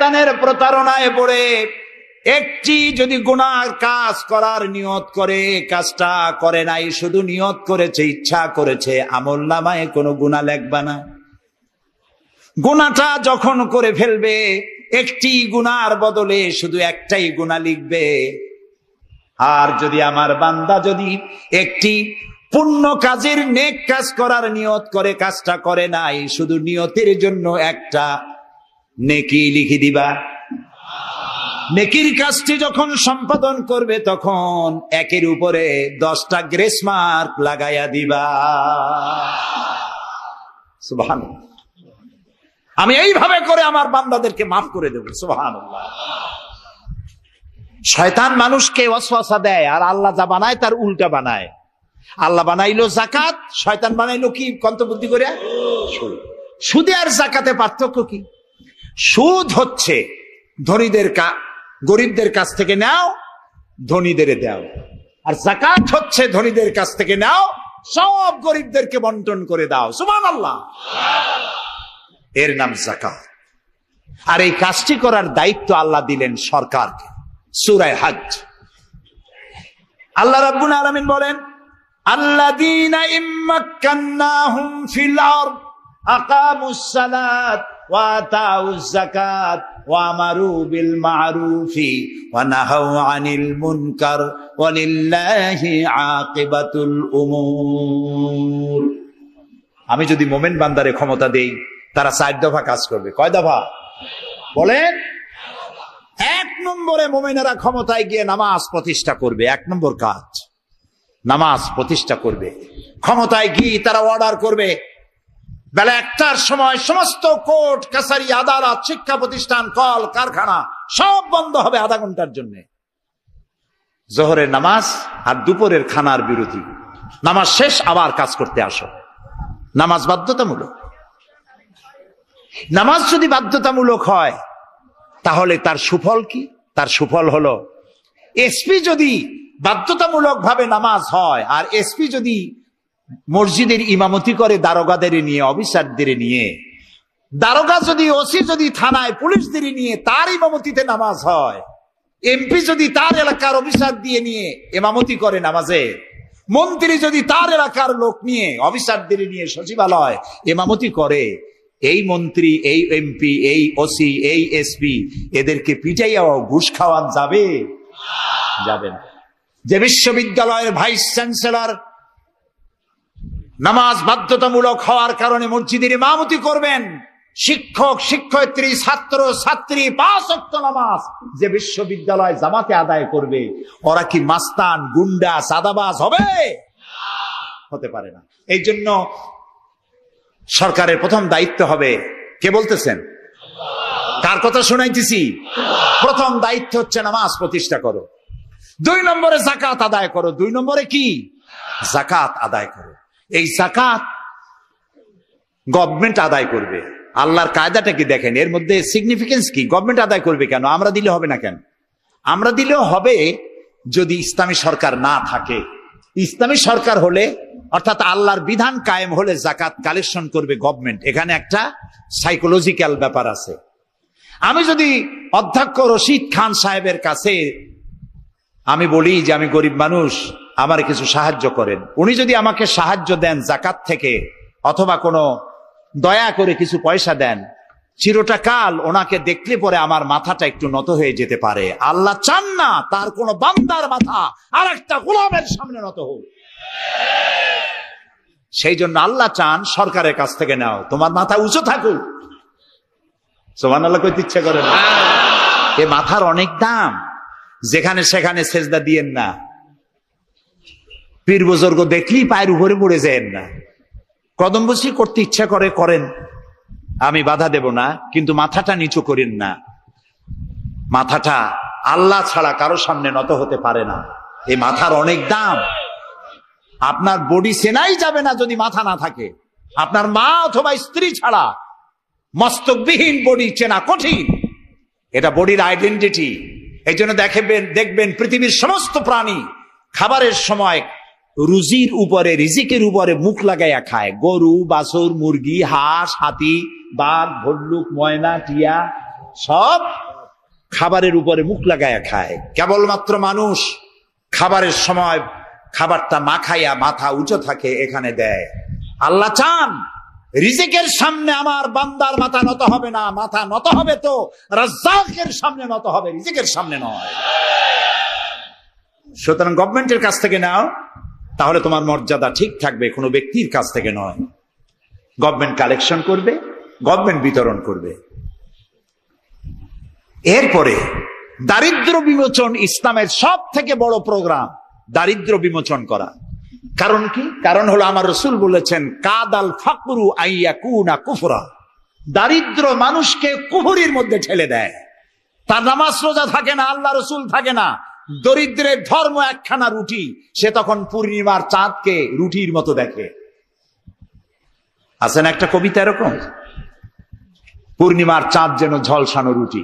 শয়তানের প্রতারণায় পড়ে একটি যদি গুনার কাজ করার নিয়ত করে, কাজটা করে নাই, শুধু নিয়ত করেছে, ইচ্ছা করেছে, আমলনামায় কোনো গুনাহ লিখবা না। গুনাহটা যখন করে ফেলবে, একটি গুনার বদলে শুধু একটাই গুনাহ লিখবে। আর যদি আমার বান্দা যদি একটি পুণ্য কাজের নেক কাজ করার নিয়ত করে, কাজটা করে নাই, শুধু নিয়তের জন্য একটা নেকি লিখে দিবা। নেকির কাজটি যখন সম্পাদন করবে তখন একের উপরে 10টা গ্রেস মার্ক লাগাইয়া দিবা। সুবহানাল্লাহ। আমি এইভাবে করে আমার বান্দাদেরকে মাফ করে দেব। সুবহানাল্লাহ। শয়তান মানুষকে ওয়াসওয়াসা দেয়, আর আল্লাহ যা বানায় তার উল্টা বানায়। আল্লাহ বানাইলো জাকাত, শয়তান বানাইলো কি? কন্তবুদ্ধি করে সুদে আর জাকাতে পার্থক্য কি? সুদ হচ্ছে ধনীদের গরিবদের কাছ থেকে নাও, ধনীদের দাও। আর জাকাত হচ্ছে ধনীদের কাছ থেকে নাও, সব গরিবদেরকে বন্টন করে দাও। সুবহানাল্লাহ। এর নাম যাকাত। আর এই কাজটি করার দায়িত্ব আল্লাহ দিলেন সরকারকে। সূরা হজ আল্লাহ রাব্বুল আলামিন বলেন, আল্লাযীনা ইম্মাক্কান্নাহুম ফিল আরদ আকামুস সালাত ওয়া আতাউজ যাকাত ওয়া আমারু বিল মা'রুফি ওয়া নাহাউ আনিল মুনকার ওয়া লিল্লাহি আকিবাতুল উমুর। আমি যদি মুমিন বান্দারে ক্ষমতা দেই, তারা 4 দফা কাজ করবে। কয় দফা বলেন? 1 নম্বরে মুমিনেরা ক্ষমতায় গিয়ে নামাজ প্রতিষ্ঠা করবে। 1 নম্বর কাজ নামাজ প্রতিষ্ঠা করবে। ক্ষমতায় গিয়ে তারা অর্ডার করবে, বেলা 1টার সময় সমস্ত কোর্ট কাছারি, আদালত, শিক্ষা প্রতিষ্ঠান, কল কারখানা সব বন্ধ হবে আধা ঘন্টার জন্য। জোহরের নামাজ আর দুপুরের খানার বিরতি। নামাজ শেষ, আবার কাজ করতে আসো। নামাজ বাধ্যতামূলক। নামাজ যদি বাধ্যতামূলক হয় তাহলে তার সুফল কি? তার সুফল হলো, এসপি যদি বাধ্যতামূলক ভাবে নামাজ হয়, আর এসপি যদি মসজিদের ইমামতি করে দারোগাদের নিয়ে, অফিসারদের নিয়ে, দারোগা যদি, ওসি যদি থানায় পুলিশদের নিয়ে তার ইমামতিতে নামাজ হয়, এমপি যদি তার এলাকার অফিসার দিয়ে নিয়ে ইমামতি করে নামাজে, মন্ত্রী যদি তার এলাকার লোক নিয়ে, অফিসারদের নিয়ে সচিবালয় ইমামতি করে, এই মন্ত্রী, এই এমপি, এই ওসি, এই এসপি এদেরকে পিটাইয়াও ঘুষ খাওয়ান যাবে? যাবে না। যে বিশ্ববিদ্যালয়ের ভাইস চ্যান্সেলর নামাজ বাধ্যতামূলক হওয়ার কারণে মসজিদের ইমামতি করবেন, শিক্ষক, শিক্ষয়িত্রী, ছাত্র, ছাত্রী 5 ওয়াক্ত নামাজ যে বিশ্ববিদ্যালয় জামাতে আদায় করবে, ওরা কি মাস্তান, গুন্ডা, সাদাবাজ হবে? হতে পারে না। এই জন্য সরকারের প্রথম দায়িত্ব হবে, কে বলতেছেন? কার কথা শোনাইতেছি? প্রথম দায়িত্ব হচ্ছে নামাজ প্রতিষ্ঠা করো। 2 নম্বরে যাকাত আদায় করো। 2 নম্বরে কি? যাকাত আদায় করো। এই যাকাত গভর্নমেন্ট আদায় করবে। আল্লাহর কায়দাটা কি দেখেন, এর মধ্যে সিগনিফিকেন্স কি? গভর্নমেন্ট আদায় করবে কেন? আমরা দিলে হবে না কেন? আমরা দিলেও হবে যদি ইসলামী সরকার না থাকে। ইসলামী সরকার হলে, অর্থাৎ আল্লাহর বিধান কায়েম হলে যাকাত কালেকশন করবে গভর্নমেন্ট। এখানে একটা সাইকোলজিক্যাল ব্যাপার আছে। আমি যদি অধ্যক্ষ রশিদ খান সাহেবের কাছে আমি বলি যে আমি গরিব মানুষ, আমার কিছু সাহায্য করেন, উনি যদি আমাকে সাহায্য দেন যাকাত থেকে, অথবা কোনো দয়া করে কিছু পয়সা দেন, চিরটা কাল ওনাকে দেখলে পরে আমার মাথাটা একটু নত হয়ে যেতে পারে। আল্লাহ চান না তার কোন বান্দার মাথা আর একটা গোলামের সামনে নত হোক। সেই জন্য আল্লাহ চান সরকারের কাছ থেকে নাও, তোমার মাথা উঁচু থাকুক। সুবহানাল্লাহ কইতে ইচ্ছা করে না? এ মাথার অনেক দাম। যেখানে সেখানে সেজদা দিয়েন না। পীর বুজুর্গ দেখলেই পায়ের উপরে পড়ে যায়েন না। কদম বসি করতে ইচ্ছা করে করেন, আমি বাধা দেব না, কিন্তু মাথাটা নিচু করেন না। মাথাটা আল্লাহ ছাড়া কারো সামনে নত হতে পারে না। এই মাথার অনেক দাম। আপনার বডি চেনাই যাবে না যদি মাথা না থাকে। আপনার মা অথবা স্ত্রী ছাড়া মস্তকবিহীন বডি চেনা কঠিন। এটা বডির আইডেন্টিটি। এই জন্য দেখবেন পৃথিবীর সমস্ত প্রাণী খাবারের সময় রুজির উপরে, রিজিকের উপরে মুখ লাগাইয়া খায়। গরু, বাছুর, মুরগি, হাঁস, হাতি, বাঘ, ভল্লুক, ময়না, টিয়া, সব খাবারের উপরে মুখ লাগায়া খায়। কেবলমাত্র মানুষ খাবারের সময় খাবারটা মাখাইয়া মাথা উঁচু থাকে এখানে দেয়। আল্লাহ চান রিজিকের সামনে আমার বান্দার মাথা নত হবে না, মাথা নত হবে তো রাজ্জাকের সামনে নত হবে, রিজিকের সামনে নয়। সুতরাং গভর্নমেন্টের কাছ থেকে নাও, তাহলে তোমার মর্যাদা ঠিক থাকবে, কোনো ব্যক্তির কাছ থেকে নয়। গভর্নমেন্ট কালেকশন করবে, গভর্নমেন্ট বিতরণ করবে। এরপরে দারিদ্র বিমোচন ইসলামের সব থেকে বড় প্রোগ্রাম, দারিদ্র বিমোচন করা। কারণ কি? কারণ হলো আমার রাসূল বলেছেন, কাদাল ফাকরু আইয়াকুনা কুফরা। দারিদ্র মানুষকে কুফরির মধ্যে ঠেলে দেয়। তার নামাজ রোজা থাকে না, আল্লাহ রসুল থাকে না, দরিদ্রের ধর্ম একখানা রুটি, সে তখন পূর্ণিমার চাঁদকে রুটির মতো দেখে। আছে না একটা কবিতা এরকম, পূর্ণিমার চাঁদ যেন ঝলসানো রুটি,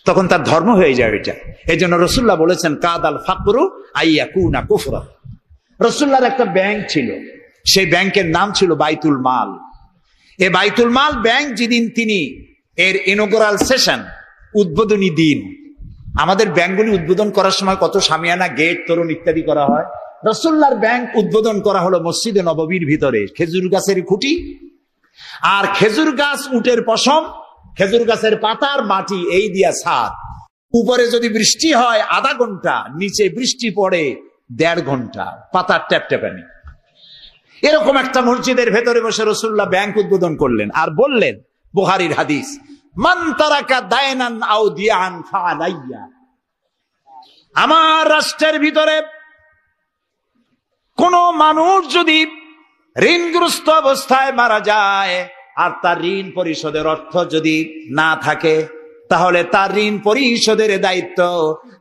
তখন তার ধর্ম হয়ে যায় এটা। এই জন্য রসুল্লাহ বলেছেন, কাদাল ফাকরু আইয়াকুনা কুফরা। রসুল্লাহর একটা ব্যাংক ছিল, সেই ব্যাংকের নাম ছিল বাইতুল মাল। এই বাইতুল মাল ব্যাংক যেদিন তিনি এর ইনগোরাল সেশন, উদ্বোধনী দিন, আমাদের ব্যাংকগুলি উদ্বোধন করার সময় কত শামিয়ানা, গেট, তোরণ ইত্যাদি করা হয়। রসুল্লাহর ব্যাংক উদ্বোধন করা হলো মসজিদে নববীর ভিতরে, খেজুর গাছের খুঁটি আর খেজুর গাছ, উটের পশম, খেজুর গাছের পাতার মাটি, এই দিয়া ছাদ। উপরে যদি বৃষ্টি হয় আধা ঘন্টা, নিচে বৃষ্টি পড়ে 1.5 ঘন্টা, পাতার ট্যাপট্যাপানি। এরকম একটা মসজিদের ভেতরে বসে রসুল্লাহ ব্যাংক উদ্বোধন করলেন আর বললেন, বুখারীর হাদিস, মান তারাকা দায়নান আও দিয়ান ফাআলাইয়া। আমার রাষ্ট্রের ভিতরে কোন মানুষ যদি ঋণগ্রস্ত অবস্থায় মারা যায় আর তার ঋণ পরিশোধের অর্থ যদি না থাকে, তাহলে তার ঋণ পরিশোধের দায়িত্ব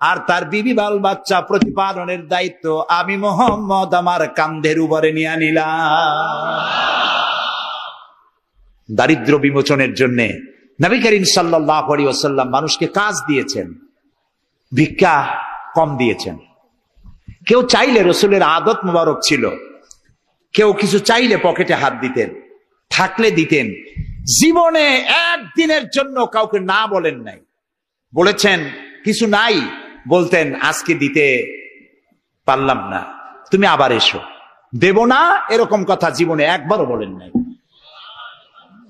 আর তার বিবি বাল বাচ্চা প্রতিপালনের দায়িত্ব আমি মুহাম্মদ আমার কাঁধের উপরে নিয়ে নিলাম। দারিদ্র বিমোচনের জন্য নবী করিম সাল্লাল্লাহু আলাইহি ওয়াসাল্লাম মানুষকে কাজ দিয়েছেন, ভিক্ষা কম দিয়েছেন। কেউ চাইলে, রসুলের আদত মোবারক ছিল, কেউ কিছু চাইলে পকেটে হাত দিতেন, থাকলে দিতেন। জীবনে একদিনের জন্য কাউকে না বলেন নাই। বলেছেন কিছু নাই, বলতেন আজকে দিতে পারলাম না, তুমি আবার এসো, দেব না, এরকম কথা জীবনে একবারও বলেন নাই।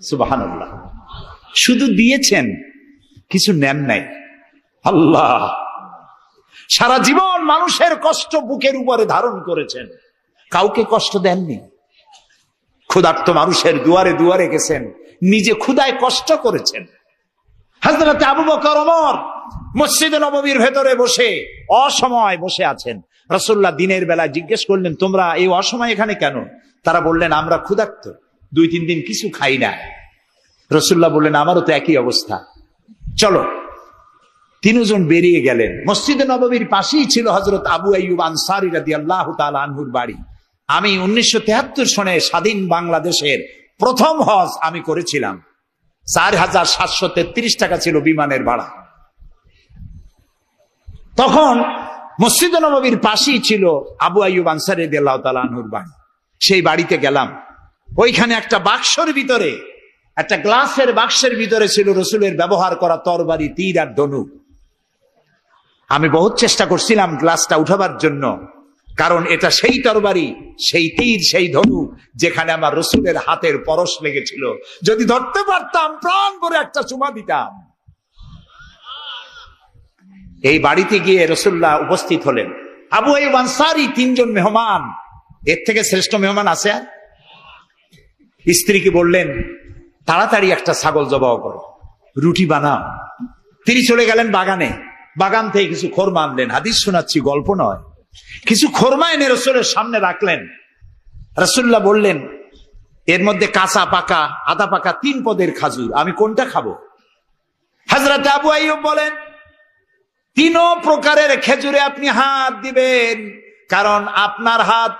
সুবহানাল্লাহ। শুধু দিয়েছেন, কিছু নেন নাই। আল্লাহ, সারা জীবন মানুষের কষ্ট বুকের উপরে ধারণ করেছেন, কাউকে কষ্ট দেননি। ক্ষুধার্ত মানুষের দুয়ারে দুয়ারে গেছেন, নিজে ক্ষুধায় কষ্ট করেছেন। হযরত আবু বকর, ওমর মসজিদে নববীর ভেতরে বসে অসময় বসে আছেন। রাসূলুল্লাহ দিনের বেলা জিজ্ঞেস করলেন, তোমরা এই অসময় এখানে কেন? তারা বললেন, আমরা ক্ষুধার্ত, 2-3 দিন কিছু খাই না। রাসূলুল্লাহ বললেন, আমারও তো একই অবস্থা, চলো। 3 জন বেরিয়ে গেলেন। মসজিদে নববীর পাশেই ছিল হযরত আবু আইয়ুব আনসারী রাদিয়াল্লাহু তাআলা আনহুর বাড়ি। আমি 1973 সনে স্বাধীন বাংলাদেশের প্রথম হজ আমি করেছিলাম। 4733 টাকা ছিল বিমানের ভাড়া। তখন মসজিদে নববীর পাশেই ছিল আবু আইয়ুব আনসারী রাদিয়াল্লাহু তাআলা আনহুর বাড়ি। সেই বাড়িতে গেলাম, ওইখানে একটা বাক্সের ভিতরে, একটা গ্লাসের বাক্সের ভিতরে ছিল রসুলের ব্যবহার করা তরবারি, তীর আর ধনুক। আমি বহুত চেষ্টা করছিলাম গ্লাসটা উঠাবার জন্য, কারণ এটা সেই তরবারি, সেই তীর, সেই ধনুক যেখানে আমার রসুলের হাতের পরশ লেগেছিল। যদি ধরতে পারতাম প্রাণ ভরে একটা চুমা দিতাম। এই বাড়িতে গিয়ে রাসূলুল্লাহ উপস্থিত হলেন। আবু আইয়ুব আনসারী 3 জন মেহমান, এর থেকে শ্রেষ্ঠ মেহমান আছে? স্ত্রীকে বললেন, তাড়াতাড়ি একটা ছাগল জবাই করো, রুটি বানাও। তিনি চলে গেলেন বাগানে, বাগান থেকে কিছু খোরমা আনলেন। হাদিস শোনাচ্ছি, গল্প নয়। কিছু খোরমা এনে রসুলের সামনে রাখলেন। রাসূলুল্লাহ বললেন, এর মধ্যে কাঁচা পাকা, আধা পাকা 3 পদের খাজুর, আমি কোনটা খাবো? হযরত আবু আইয়ুব বলেন, 3 প্রকারের খেজুরে আপনি হাত দিবেন, কারণ আপনার হাত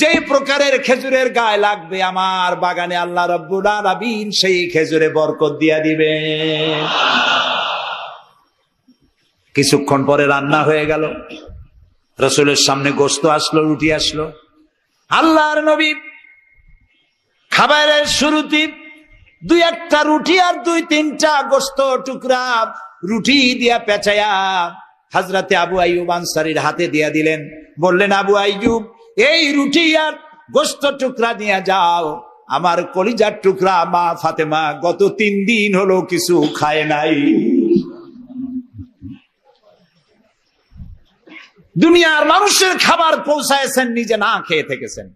যে প্রকারের খেজুরের গায়ে লাগবে আমার বাগানে আল্লাহ রাব্বুল আলামিন সেই খেজুরে বরকত দিয়া দিবে। কিছুক্ষণ পরে রান্না হয়ে গেল, রাসূলের সামনে গোশত আসলো, রুটি আসলো। আল্লাহর নবী খাবারের শুরুতে দুই একটা রুটি আর দুই তিনটা গোস্ত টুকরা রুটি দিয়া পেঁচায়া হযরতে আবু আইয়ুব আনসারীর হাতে দিয়া দিলেন। বললেন, আবু আইয়ুব, এই রুটি আর গোস্ত টুকরা নিয়ে যাও, আমার কলিজার টুকরা মা ফাতেমা গত 3 দিন হলো কিছু খায় নাই। দুনিয়ার মানুষের খাবার পৌঁছায়ছেন, নিজে না খেয়ে থেকেছেন।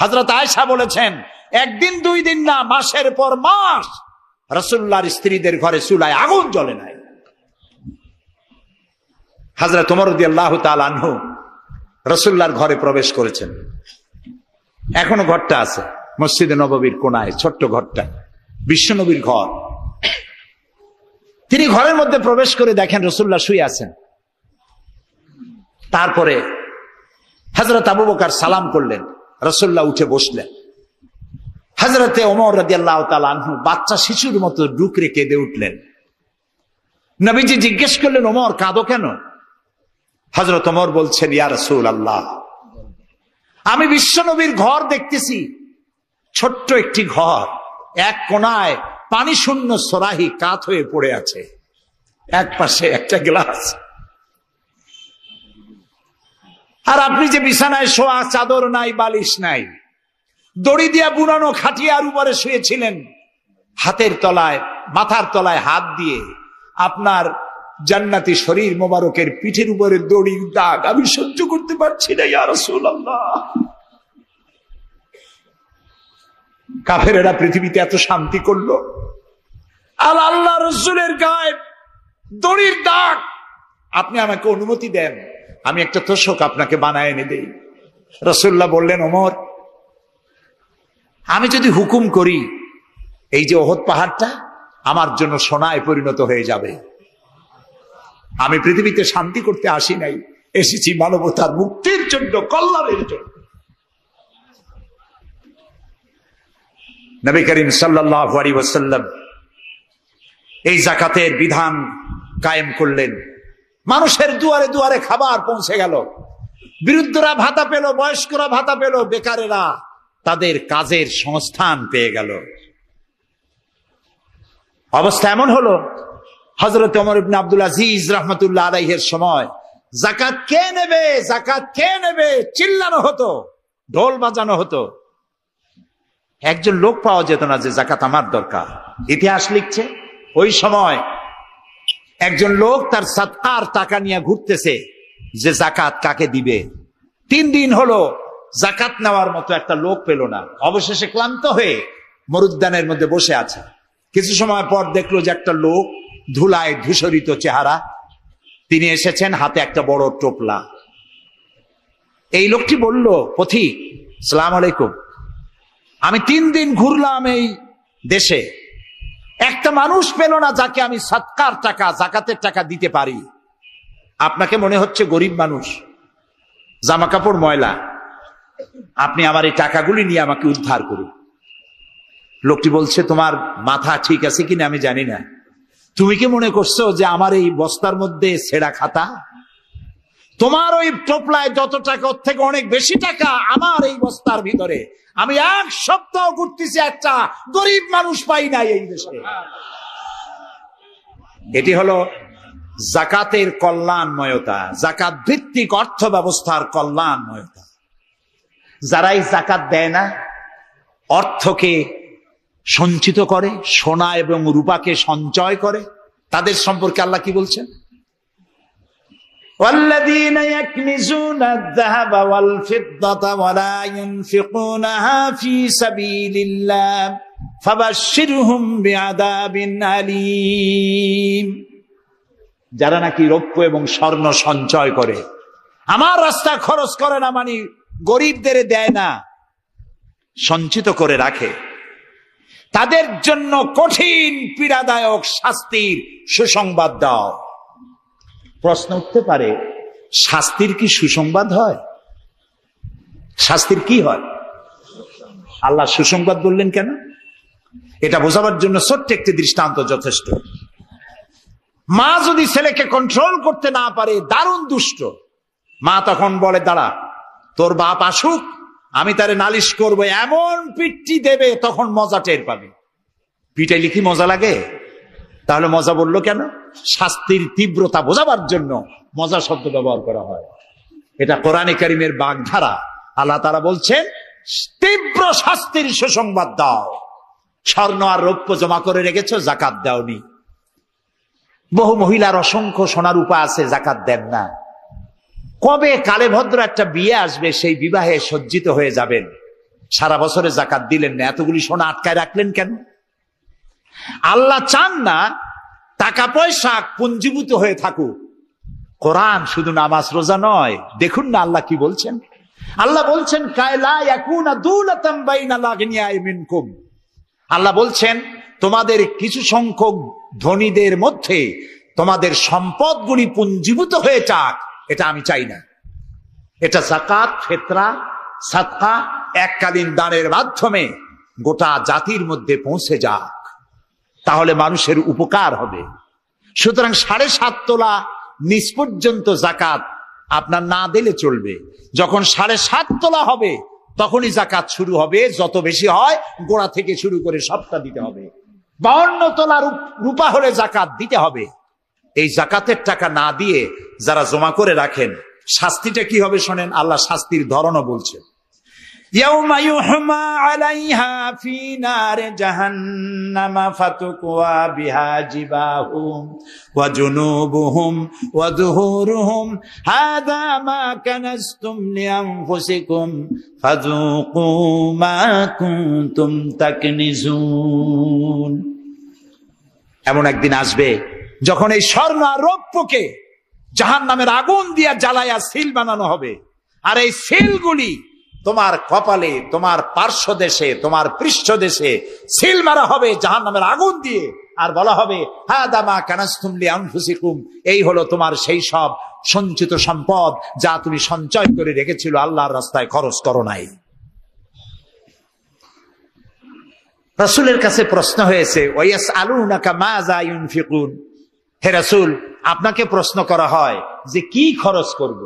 হযরত আয়েশা বলেছেন, একদিন 2 দিন না, মাসের পর মাস রাসূলুল্লাহর স্ত্রীদের ঘরে চুলায় আগুন জ্বলে নাই। হযরত ওমর রাদিয়াল্লাহু তাআলা আনহু রাসূলুল্লাহর ঘরে প্রবেশ করেছেন। এখনো ঘরটা আছে, মসজিদে নববীর কোনায় ছোট্ট ঘরটা, বিশ্বনবীর ঘর। তিনি ঘরের মধ্যে প্রবেশ করে দেখেন রাসূলুল্লাহ শুয়ে আছেন। তারপরে হযরত আবু বকর সালাম করলেন, রাসূলুল্লাহ উঠে বসলেন। হযরতে ওমর রাদিয়াল্লাহু তাআলা আনহু বাচ্চা শিশুর মতো ডুকরে কেঁদে উঠলেন। নবীজি জিজ্ঞেস করলেন, ওমর কাঁদো কেন? হযরত ওমর বলছেন, ইয়া রাসূলুল্লাহ, আমি বিশ্বনবীর ঘর দেখতেছি, ছোট্ট একটি ঘর, এক কোনায় পানি শূন্য সরাহি কাত হয়ে পড়ে আছে, এক পাশে একটা গ্লাস, আর আপনি যে বিছানায় শোয়া, চাদর নাই, বালিশ নাই, দড়ি দিয়া বুনানো খাটিয়ার উপরে শুয়েছিলেন, হাতের তলায়, মাথার তলায় হাত দিয়ে আপনার জান্নাতি শরীর মোবারকের পিঠের উপরে দড়ির দাগ আমি সহ্য করতে পারছি না ইয়া রাসূলুল্লাহ। কাফেরেরা পৃথিবীতে এত শান্তি করলো, আর আল্লাহ রাসূলের গায়ে দড়ির দাগ, আপনি আমাকে অনুমতি দেন, আমি একটা তোশক আপনাকে বানায় এনে দেই। রাসূলুল্লাহ বললেন, ওমর, আমি যদি হুকুম করি, এই যে ওহদ পাহাড়টা আমার জন্য সোনায় পরিণত হয়ে যাবে। আমি পৃথিবীতে শান্তি করতে আসি নাই, এসেছি মানবতার মুক্তির জন্য, কল্যাণের জন্য। নবী করিম সাল্লাল্লাহু আলাইহি ওয়াসাল্লাম এই যাকাতের বিধান কায়েম করলেন। মানুষের দুয়ারে দুয়ারে খাবার পৌঁছে গেল, বৃদ্ধরা ভাতা পেল, বয়স্করা ভাতা পেল, বেকারেরা তাদের কাজের সংস্থান পেয়ে গেল। অবস্থা এমন হলো, হযরত ওমর ইবনে আব্দুল আজিজ রাহমাতুল্লাহ আলাইহির সময় যাকাত কে নেবে, যাকাত কে নেবে চিল্লানো হতো, ঢোল বাজানো হতো। একজন লোক পাওয়া যেত না যে যাকাত আমার দরকার। ইতিহাস লিখছে, ওই সময় একজন লোক তার সাদকার টাকা নিয়ে ঘুরতেছে যে যাকাত কাকে দিবে। 3 দিন হলো যাকাত নেওয়ার মতো একটা লোক পেল না। অবশেষে ক্লান্ত হয়ে মরুদ্যানের মধ্যে বসে আছে। কিছু সময় পর দেখলো যে একটা লোক, ধুলায় ধূসরিত চেহারা, তিনি এসেছেন, হাতে একটা বড় টোপলা। এই লোকটি বলল, পথিক, আসসালামু আলাইকুম, আমি 3 দিন ঘুরলাম এই দেশে, একটা মানুষ পেল না যাকে আমি সাদকার টাকা, যাকাতের টাকা দিতে পারি। আপনাকে মনে হচ্ছে গরিব মানুষ, জামা কাপড় ময়লা, আপনি আমার এই টাকাগুলি নিয়ে আমাকে উদ্ধার করুন। লোকটি বলছে, তোমার মাথা ঠিক আছে কিনা আমি জানি না, তুমি কি মনে করছো যে আমার এই বস্তার মধ্যে ছেঁড়া খাতা? তোমার ওই টোপলায় যত টাকা, ওর থেকে অনেক বেশি টাকা আমার এই বস্তার ভিতরে। আমি 1 সপ্তাহ ঘুরতেছি, একটা গরিব মানুষ পাই নাই এই দেশে। এটি হলো যাকাতের কল্যাণময়তা, যাকাত ভিত্তিক অর্থ ব্যবস্থার কল্যাণময়তা। যারাই যাকাত দেয় না, অর্থকে সঞ্চিত করে, সোনা এবং রূপাকে সঞ্চয় করে, তাদের সম্পর্কে আল্লাহ কি বলছেন? والذين يكنزون الذهب والفضة ولا ينفقونها في سبيل الله فبشرهم بعذاب أليم। যারা নাকি রৌপ্য এবং স্বর্ণ সঞ্চয় করে, আমার রাস্তা খরচ করে না, মানে গরিবদের দেয় না, সঞ্চিত করে রাখে, তাদের জন্য কঠিন পীড়াদায়ক শাস্তির সুসংবাদ দাও। প্রশ্ন উঠতে পারে, শাস্তির কি সুসংবাদ হয়? শাস্তির কি হয়? আল্লাহ সুসংবাদ বললেন কেন? এটা বোঝাবার জন্য ছোট্ট একটি দৃষ্টান্ত যথেষ্ট। মা যদি ছেলেকে কন্ট্রোল করতে না পারে, দারুণ দুষ্ট, মা তখন বলে, দাঁড়া, তোর বাপ আসুক, আমি তারে নালিশ করব, এমন পিট্টি দেবে তখন মজা টের পাবে। পিটাইলে কি মজা লাগে? তাহলে মজা বললো কেন? শাস্তির তীব্রতা বোঝাবার জন্য মজা শব্দ ব্যবহার করা হয়। এটা কোরআনে কারিমের বাগধারা। আল্লাহ তাআলা বলছেন, তীব্র শাস্তির সুসংবাদ দাও। স্বর্ণ আর রৌপ্য জমা করে রেখেছো, যাকাত দাওনি। বহু মহিলার অসংখ্য সোনার রূপা আছে, যাকাত দেন না। কবে কালে ভদ্র একটা বিয়ে আসবে, সেই বিবাহে সজ্জিত হয়ে যাবেন, সারা বছরে যাকাত দিলেন না, এতগুলি সোনা আটকায় রাখলেন কেন? আল্লাহ চান না টাকা পয়সা পুঞ্জীভূত হয়ে থাকুক। কোরআন শুধু নামাজ রোজা নয়, দেখুন না আল্লাহ কি বলছেন। আল্লাহ বলছেন, কায়লা ইয়াকুনা দুলাতাম বাইনাল আগনিয়াই মিনকুম। আল্লাহ বলছেন, তোমাদের কিছু সংখ্যক ধনীদের মধ্যে তোমাদের সম্পদগুলি পুঞ্জীভূত হয়ে যাক, এটা আমি চাই না। এটা যাকাত, ফিতরা, সাদকা, এককালীন দানের মাধ্যমে গোটা জাতির মধ্যে পৌঁছে যাক, তাহলে মানুষের উপকার হবে। সুতরাং 7.5 তোলা নিচ পর্যন্ত যাকাত আপনার না দিলে চলবে। যখন 7.5 তোলা হবে তখনই যাকাত শুরু হবে। যত বেশি হয় গোড়া থেকে শুরু করে সবটা দিতে হবে। 52 তোলা রূপা হলে যাকাত দিতে হবে। এই যাকাতের টাকা না দিয়ে যারা জমা করে রাখেন, শাস্তিটা কি হবে শোনেন। আল্লাহ শাস্তির ধরনও বলছেন, ইয়াউমা ইউহমা আলাইহা ফি নারে জাহান্নামা ফাতুকওয়া বিহা জিবাহুম ওয়া জুনুবুহুম ওয়া যুহুরুহুম হাযা মা কানাসতুম লিআনফুসিকুম ফাযুকু মা কুনতুম তাকনিজুন। এমন একদিন আসবে যখন এই স্বর্ণ আর রৌপ্যকে জাহান্নামের আগুন দিয়ে জ্বালায়া সিল বানানো হবে, আর এই সিলগুলি তোমার কপালে, তোমার পার্শ্ব দেশে, তোমার পৃষ্ঠ দেশে সিল মারা হবে জাহান্নামের আগুন দিয়ে। আর বলা হবে, হাদা মা কানাসতুম লিআনফুসিকুম, এই হলো তোমার সেই সব সঞ্চিত সম্পদ যা তুমি সঞ্চয় করে রেখেছিল, আল্লাহর রাস্তায় খরচ করো নাই। রাসূলের কাছে প্রশ্ন হয়েছে, ওয়ায়াসআলুনাকা মাযা ইউনফিকুন। হে রাসূল, আপনাকে প্রশ্ন করা হয় যে কি খরচ করব।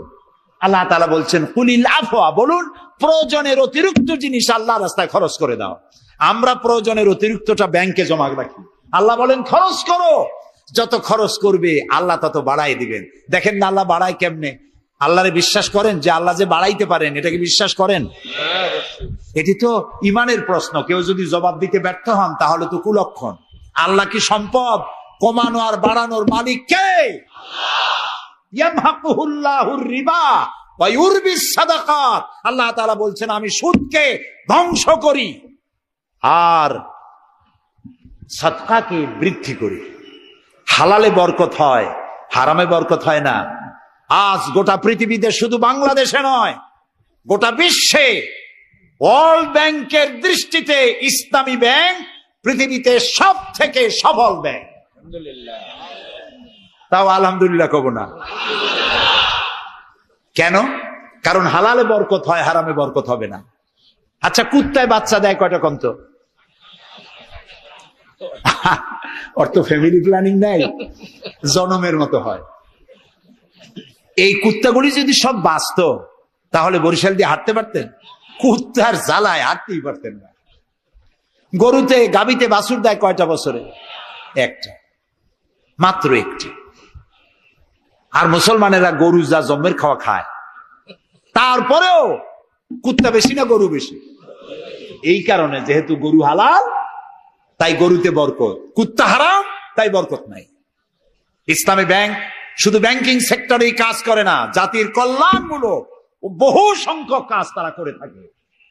আল্লাহ তাআলা বলছেন, কুলিল আফওয়া, বলুন প্রয়োজনের অতিরিক্ত জিনিস আল্লাহর রাস্তায় খরচ করে দাও। আমরা প্রয়োজনের অতিরিক্তটা ব্যাংকে জমা রাখি। আল্লাহ বলেন খরচ করো। যত খরচ করবে আল্লাহ তত বাড়াই দিবেন। দেখেন না আল্লাহ বাড়ায় কেমনে। আল্লাহরে বিশ্বাস করেন যে আল্লাহ যে বাড়াইতে পারেন, এটাকে বিশ্বাস করেন? এটি তো ইমানের প্রশ্ন। কেউ যদি জবাব দিতে ব্যর্থ হন তাহলে তো কুলক্ষণ। আল্লাহ কি সম্পদ কমানো আর বাড়ানোর মালিক কে? ইয়ামহাকুহুল্লাহুর রিবা ওয়া ইউরবিস সাদাকাত। আল্লাহ তাআলা বলছেন, আমি সুদকে ধ্বংস করি আর সাদকাকে বৃদ্ধি করি। হালালে বরকত হয়, হারামে বরকত হয় না। আজ গোটা পৃথিবীতে, শুধু বাংলাদেশে নয়, গোটা বিশ্বে ওয়ার্ল্ড ব্যাংকের দৃষ্টিতে ইসলামী ব্যাংক পৃথিবীতে সব থেকে সফল ব্যাংক। তাও আলহামদুলিল্লাহ কব না। কেন? কারণ হালালে বরকত হয়, হারামে বরকত হবে না। আচ্ছা, কুত্তায় বাচ্চা দেয় কয়টা কন্ত? ওর তো ফ্যামিলি প্ল্যানিং নাই, জনমের মতো হয়। এই কুত্তাগুলি যদি সব বাঁচত তাহলে বরিশাল দিয়ে হাঁটতে পারতেন? কুত্তার জ্বালায় হাঁটতেই পারতেন না। গরুতে, গাবিতে বাছুর দেয় কয়টা বছরে? একটা, মাত্র একটি। আর মুসলমানেরা গরু যা জন্মের খাওয়া খায়, তারপরেও কুত্তা বেশি না গরু বেশি? এই কারণে, যেহেতু গরু হালাল তাই গরুতে বরকত, কুত্তা হারাম তাই বরকত নাই। ইসলামী ব্যাংক শুধু ব্যাংকিং সেক্টরেই কাজ করে না, জাতির কল্যাণমূলক বহু সংখ্যক কাজ তারা করে থাকে।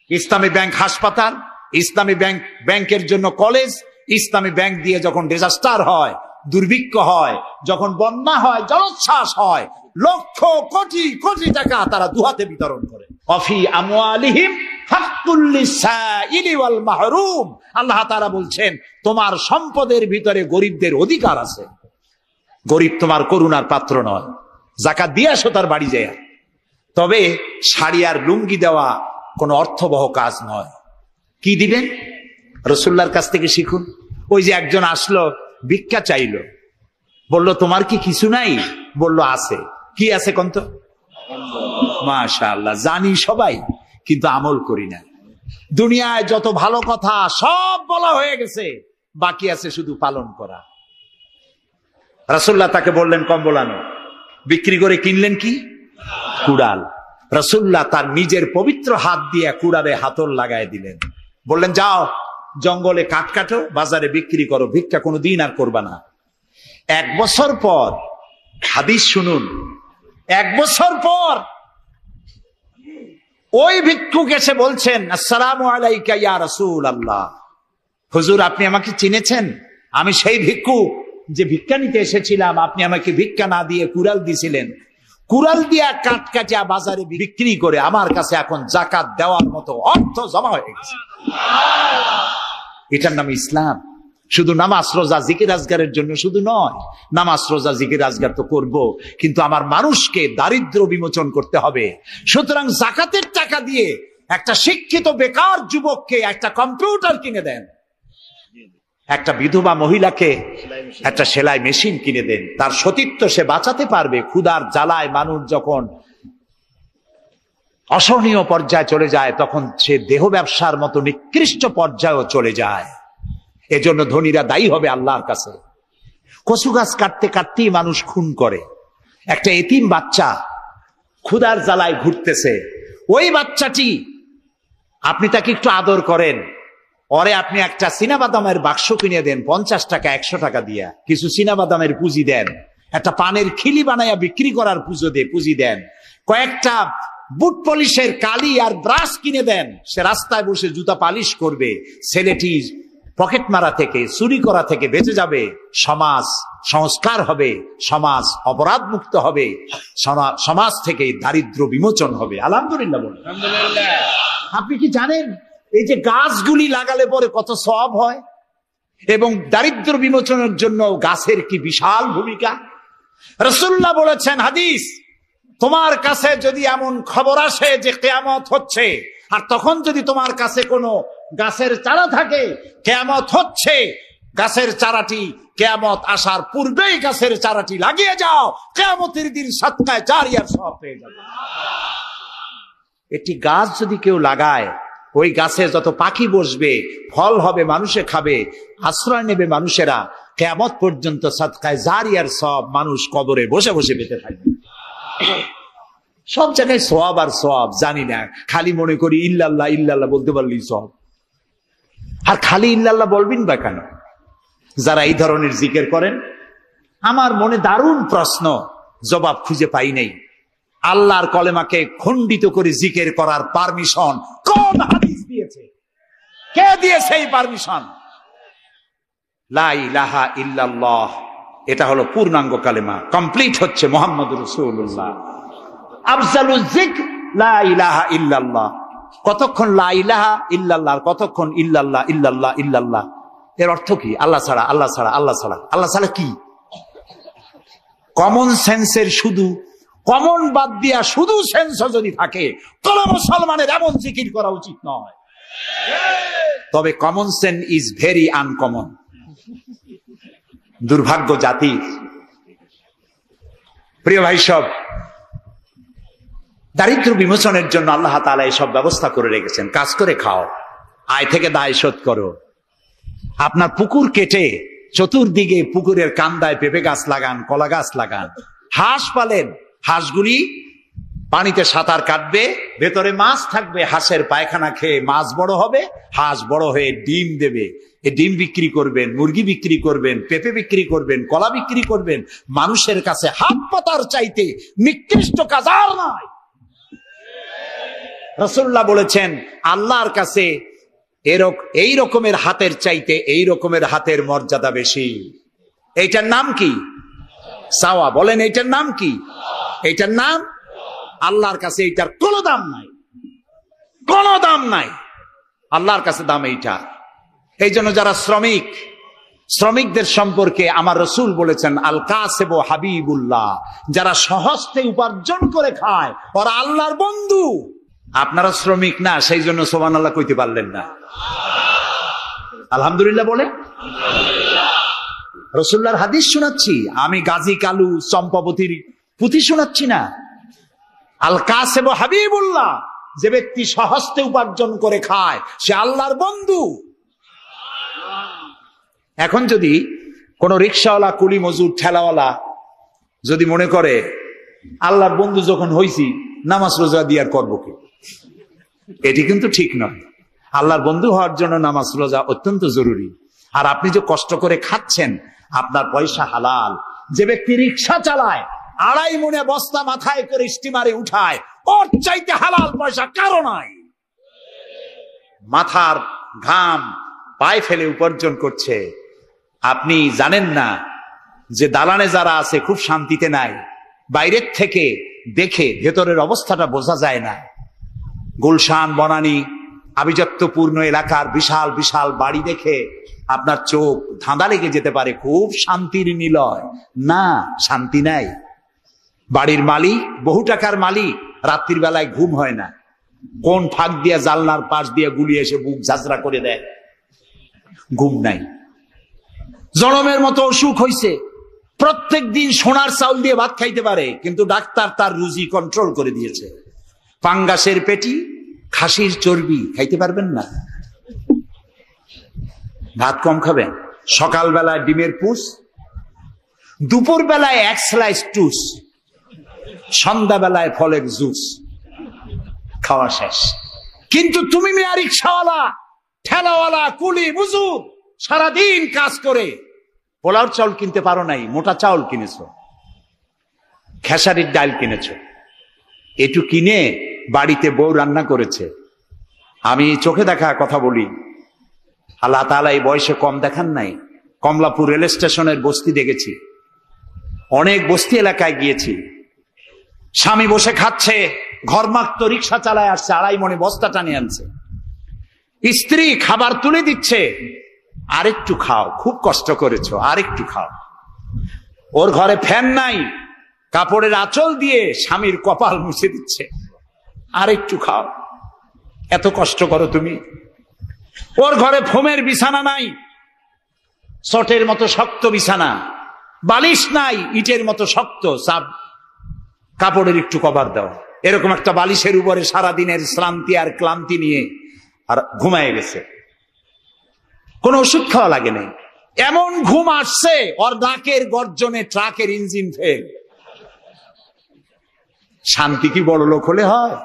ইসলামী ব্যাংক হাসপাতাল, ইসলামী ব্যাংক ব্যাংকের জন্য কলেজ, ইসলামী ব্যাংক দিয়ে যখন ডিজাস্টার হয়, দুর্ভিক্ষ হয়, যখন বন্যা হয়, জলোচ্ছ্বাস হয়, লক্ষ কোটি কোটি টাকা তারা দুহাতে বিতরণ করে। অফি আমওয়ালিহিম হাক্কুল লিসাইলি ওয়াল মাহরুম। আল্লাহ তাআলা বলছেন, তোমার সম্পদের ভিতরে গরিবদের অধিকার আছে। গরিব তোমার করুণার পাত্র নয়, যাকাত দিয়ে আসো তার বাড়ি যায়। তবে শাড়ি আর লুঙ্গি দেওয়া কোনো অর্থবহ কাজ নয়। কি দিবেন? রাসূলুল্লাহর কাছ থেকে শিখুন। ওই যে একজন আসলো, ভিক্ষা চাইলো, বলল তোমার কি কিছু নাই? বলল আছে। কি আছে কন্ত? মাশাআল্লাহ, জানি সবাই, কিন্তু আমল করি না। দুনিয়ায় যত ভালো কথা সব বলা হয়ে গেছে, বাকি আছে শুধু পালন করা। রাসূলুল্লাহ তাকে বললেন কম্বল আনো। বিক্রি করে কিনলেন কি? কুড়াল। রাসূলুল্লাহ তার নিজের পবিত্র হাত দিয়ে কুড়ালে হাতল লাগায় দিলেন, বললেন যাও জঙ্গলে কাঠ কাটো, বাজারে বিক্রি করো, ভিক্ষা কোনোদিন আর করবা না। 1 বছর পর, হাদিস শুনুন, 1 বছর পর ওই ভিক্ষুক এসে বলছেন, আসসালামু আলাইকা ইয়া রাসূলুল্লাহ, হুজুর আপনি আমাকে চিনেছেন? আমি সেই ভিক্ষুক যে ভিক্ষা নিতে এসেছিলাম, আপনি আমাকে ভিক্ষা না দিয়ে কুড়াল দিয়েছিলেন। কুড়াল দিয়া কাঠ কাটিয়া বাজারে বিক্রি করে আমার কাছে এখন যাকাত দেওয়ার মতো অর্থ জমা হয়ে গেছে। এটার নাম ইসলাম। শুধু নামাজ রোজা জিকির আজগারের জন্য শুধু নয়, নামাজ রোজা জিকির আজগার তো করব, কিন্তু আমার মানুষকে দারিদ্র বিমোচন করতে হবে। সুতরাং যাকাতের টাকা দিয়ে একটা শিক্ষিত বেকার যুবককে একটা কম্পিউটার কিনে দেন, একটা বিধবা মহিলাকে একটা সেলাই মেশিন কিনে দেন, তার সতীত্ব সে বাঁচাতে পারবে। ক্ষুধার জ্বালায় মানুষ যখন অসহনীয় পর্যায়ে চলে যায়, তখন সে দেহ ব্যবসার মতো নিকৃষ্ট পর্যায়েও চলে যায়। এজন্য ধনীরা দায়ী হবে আল্লাহর কাছে। কচু গাছ কাটতে কাটতেই মানুষ খুন করে। একটা এতিম বাচ্চা ক্ষুধার জ্বালায় ঘুরতেছে, ওই বাচ্চাটি আপনি তাকে একটু আদর করেন, ওরে আপনি একটা চীনাবাদামের বাক্স কিনে দেন 50 টাকা 100 টাকা দিয়া, কিছু চীনাবাদামের পুঁজি দেন, একটা পানের খিলি বানাইয়া বিক্রি করার পুঁজি দেন, কয়েকটা বুট পলিশের কালি আর ব্রাশ কিনে দেন, সে রাস্তায় বসে জুতা পালিশ করবে, ছেলেটি পকেট মারা থেকে চুরি করা থেকে বেঁচে যাবে, সমাজ সংস্কার হবে, সমাজ অপরাধ মুক্ত হবে, সমাজ থেকে দারিদ্র বিমোচন হবে। আলহামদুলিল্লাহ বলুন। আপনি কি জানেন এই যে গাছগুলি লাগালে পরে কত সওয়াব হয়, এবং দারিদ্র বিমোচনের জন্য গাছের কি বিশাল ভূমিকা। রাসূলুল্লাহ বলেছেন হাদিস, তোমার কাছে যদি এমন খবর আসে যে কিয়ামত হচ্ছে, আর তখন যদি তোমার কাছে কোনো গাছের চারা থাকে, কিয়ামত হচ্ছে, গাছের চারাটি কিয়ামত আসার পূর্বেই গাছের চারাটি লাগিয়ে যাও, কিয়ামতের দিন সাদকায়ে জারিয়ার সওয়াব পেয়ে যাবে। একটি গাছ যদি কেউ লাগায়, ওই গাছে যত পাখি বসবে, ফল হবে, মানুষে খাবে, আশ্রয় নেবে মানুষেরা, কিয়ামত পর্যন্ত সাদকায়ে জারিয়ার সওয়াব মানুষ কবরে বসে বসে পেতে থাকবে। সব জায়গায় সওয়াব আর সওয়াব জানি না, খালি মনে করি ইল্লাল্লাহ ইল্লাল্লাহ বলতে পারলেই সওয়াব। আর খালি ইল্লাল্লাহ বলবেন বা কেন? যারা এই ধরনের জিকির করেন, আমার মনে দারুণ প্রশ্ন, জবাব খুঁজে পাই নাই। আল্লাহর কলেমাকে খণ্ডিত করে জিকির করার পারমিশন কোন হাদিস দিয়েছে? কে দিয়েছে এই পারমিশন? লা ইলাহা ইল্লাল্লাহ, এটা হলো পূর্ণাঙ্গ কালেমা, কমপ্লিট হচ্ছে মুহাম্মদুর রাসূলুল্লাহ। আফজালুজ যিকর লা ইলাহা ইল্লাল্লাহ। কতক্ষণ লা ইলাহা ইল্লাল্লাহ, কতক্ষণ ইল্লাল্লাহ ইল্লাল্লাহ ইল্লাল্লাহ। এর অর্থ কি? আল্লাহ ছাড়া, আল্লাহ ছাড়া, আল্লাহ ছাড়া। আল্লাহ ছাড়া কি? কমন সেন্সের শুধু কমন বাদ দিয়া শুধু সেন্স যদি থাকে, কোন মুসলমানের এমন জিকির করা উচিত নয়। তবে common sense is very uncommon. দুর্ভাগ্য জাতির। প্রিয় ভাই সব, দারিদ্র বিমোচনের জন্য আল্লাহ তাআলা এসব ব্যবস্থা করে রেখেছেন। কাজ করে খাও, আয় থেকে দায় শোধ করো। আপনার পুকুর কেটে চতুর্দিকে পুকুরের কান্দায় পেঁপে গাছ লাগান, কলা গাছ লাগান। হাঁস পালেন, হাঁসগুলি পানিতে সাঁতার কাটবে, ভেতরে মাছ থাকবে, হাঁসের পায়খানা খেয়ে মাছ বড় হবে, হাঁস বড় হয়ে ডিম দেবে। এই ডিম বিক্রি করবেন, মুরগি বিক্রি করবেন, পেঁপে বিক্রি করবেন, কলা বিক্রি করবেন। মানুষের কাছে হাত পাতার চাইতে নিকৃষ্ট কাজ আর নাই। রাসূলুল্লাহ বলেছেন, আল্লাহর কাছে এই রকমের হাতের চাইতে এই রকমের হাতের মর্যাদা বেশি। এইটার নাম কি? সাওয়া। বলেন এইটার নাম কি? এইটার নাম আল্লাহর কাছে এইটার কোনো দাম নাই, কোনো দাম নাই। আল্লাহর কাছে দাম এইটা। এই জন্য যারা শ্রমিকদের সম্পর্কে আমার রাসূল বলেছেন, আল কাসিব হাবিবুল্লাহ, যারা সহজে উপার্জন করে খায় ওরা আল্লাহর বন্ধু। আপনারা শ্রমিক না, সেই জন্য সুবহানাল্লাহ কইতে পারলেন না। আলহামদুলিল্লাহ বলে। রাসূলুল্লাহর হাদিস শোনাচ্ছি, আমি গাজী কালু চম্পাবতীর পুঁথি শোনাচ্ছি না। আল কাসিব হাবিবুল্লাহ, যে ব্যক্তি সহজে উপার্জন করে খায় সে আল্লাহর বন্ধু। এখন যদি কোন রিক্সাওয়ালা, কুলি মজুর, ঠেলাওয়ালা যদি মনে করে আল্লাহর বন্ধু যখন হইছি নামাজ রোজা দিয়ে আর করবো কি, এটি কিন্তু ঠিক নয়। আল্লাহর বন্ধু হওয়ার জন্য নামাজ রোজা অত্যন্ত জরুরি। আর আপনি যে কষ্ট করে খাচ্ছেন, আপনার পয়সা হালাল। যে ব্যক্তি রিক্সা চালায়, 2.5 মনে বস্তা মাথায় করে স্টিমারে উঠায়, ওর চাইতে হালাল পয়সা কারো নাই। মাথার ঘাম পায়ে ফেলে উপার্জন করছে। আপনি জানেন না যে দালানে যারা আছে খুব শান্তিতে নাই। বাইরের থেকে দেখে ভেতরের অবস্থাটা বোঝা যায় না। গুলশান, বনানী, আভিজাত্যপূর্ণ এলাকার বিশাল বিশাল বাড়ি দেখে আপনার চোখ ধাঁধা লেগে যেতে পারে, খুব শান্তির নিলয়। না, শান্তি নাই। বাড়ির মালিক, বহু টাকার মালিক, রাত্রির বেলায় ঘুম হয় না। কোন ফাঁক দিয়ে জানলার পাশ দিয়ে গুলি এসে বুক ঝাঁঝরা করে দেয়, ঘুম নাই। জনমের মতো অসুখ হইছে, প্রত্যেক দিন সোনার চাউল দিয়ে ভাত খাইতে পারে, কিন্তু ডাক্তার তার রুজি কন্ট্রোল করে দিয়েছে। পাঙ্গাসের পেটি, খাসির চর্বি খাইতে পারবেন না, ভাত কম খাবেন। সকাল বেলায় ডিমের পুষ, দুপুর বেলায় 1 স্লাইস টুস, সন্ধ্যা বেলায় ফলের জুস, খাওয়া শেষ। কিন্তু তুমি মিয়া রিক্সাওয়ালা, ঠেলাওয়ালা, কুলি মজুর, সারাদিন কাজ করে পোলাও চাউল কিনতে পারো নাই, মোটা চাউল কিনেছ, খেসারির ডাল কিনেছ। এটু কিনে বাড়িতে বউ রান্না করেছে। আমি চোখে দেখা কথা বলি, আল্লাহ তাআলা এই বয়সে কম দেখান নাই। কমলাপুর রেল স্টেশনের বস্তি দেখেছি, অনেক বস্তি এলাকায় গিয়েছি। স্বামী বসে খাচ্ছে, ঘরমাক্ত রিক্সা চালায় আসছে, 2.5 মনে বস্তা টানে আনছে। স্ত্রী খাবার তুলে দিচ্ছে, আরেকটু খাও, খুব কষ্ট করেছো, আরেকটু খাও। ওর ঘরে ফ্যান নাই, কাপড়ের আঁচল দিয়ে স্বামীর কপাল মুছে দিচ্ছে, আরেকটু খাও, এত কষ্ট করো তুমি। ওর ঘরে ফোমের বিছানা নাই, চটের মতো শক্ত বিছানা, বালিশ নাই, ইটের মতো শক্ত, চাপ কাপড়ের একটু কভার দাও। এরকম একটা বালিশের উপরে সারাদিনের শ্রান্তি আর ক্লান্তি নিয়ে আর ঘুমায় গেছে। কোন ওষুধ খাওয়া লাগে নাই, এমন ঘুম আসছে ওর নাকের গর্জনে ট্রাকের ইঞ্জিন ফেল। শান্তি কি বড় লোক হলে হয়?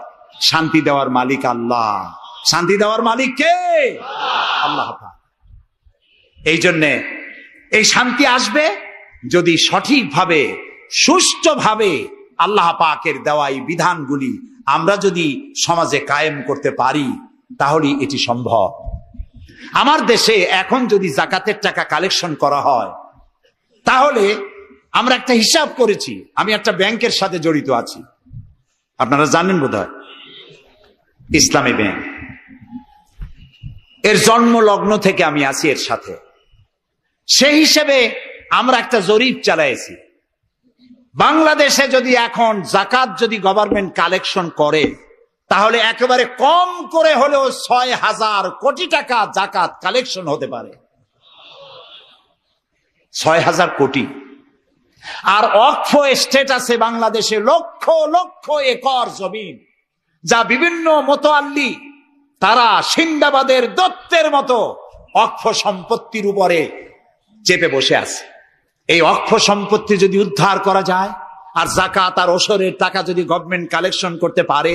শান্তি দেওয়ার মালিক আল্লাহ। শান্তি দেওয়ার মালিক কে? আল্লাহ। এই জন্যে এই শান্তি আসবে যদি সঠিকভাবে, সুষ্ঠুভাবে আল্লাহ পাকের দেওয়া এই বিধানগুলি আমরা যদি সমাজে কায়েম করতে পারি, তাহলে এটি সম্ভব। আমার দেশে এখন যদি যাকাতের টাকা কালেকশন করা হয়, তাহলে আমরা একটা হিসাব করেছি। আমি একটা ব্যাংকের সাথে জড়িত আছি, আপনারা জানেন বোধহয়, ইসলামী ব্যাংক। এর জন্ম লগ্ন থেকে আমি আছি এর সাথে। সেই হিসেবে আমরা একটা জরিপ চালাইছি। বাংলাদেশে যদি এখন যাকাত যদি গভর্নমেন্ট কালেকশন করে, তাহলে একেবারে কম করে হলেও 6,000 কোটি টাকা যাকাত কালেকশন হতে পারে। 6,000 কোটি। আর ওয়াকফ এস্টেট আছে বাংলাদেশে লক্ষ লক্ষ একর জমিন, যা বিভিন্ন মোতাল্লি তারা সিন্দাবাদের দত্তের মতো ওয়াকফ সম্পত্তির উপরে চেপে বসে আছে। এই ওয়াকফ সম্পত্তি যদি উদ্ধার করা যায়, আর যাকাত আর ওশরের টাকা যদি গভর্নমেন্ট কালেকশন করতে পারে,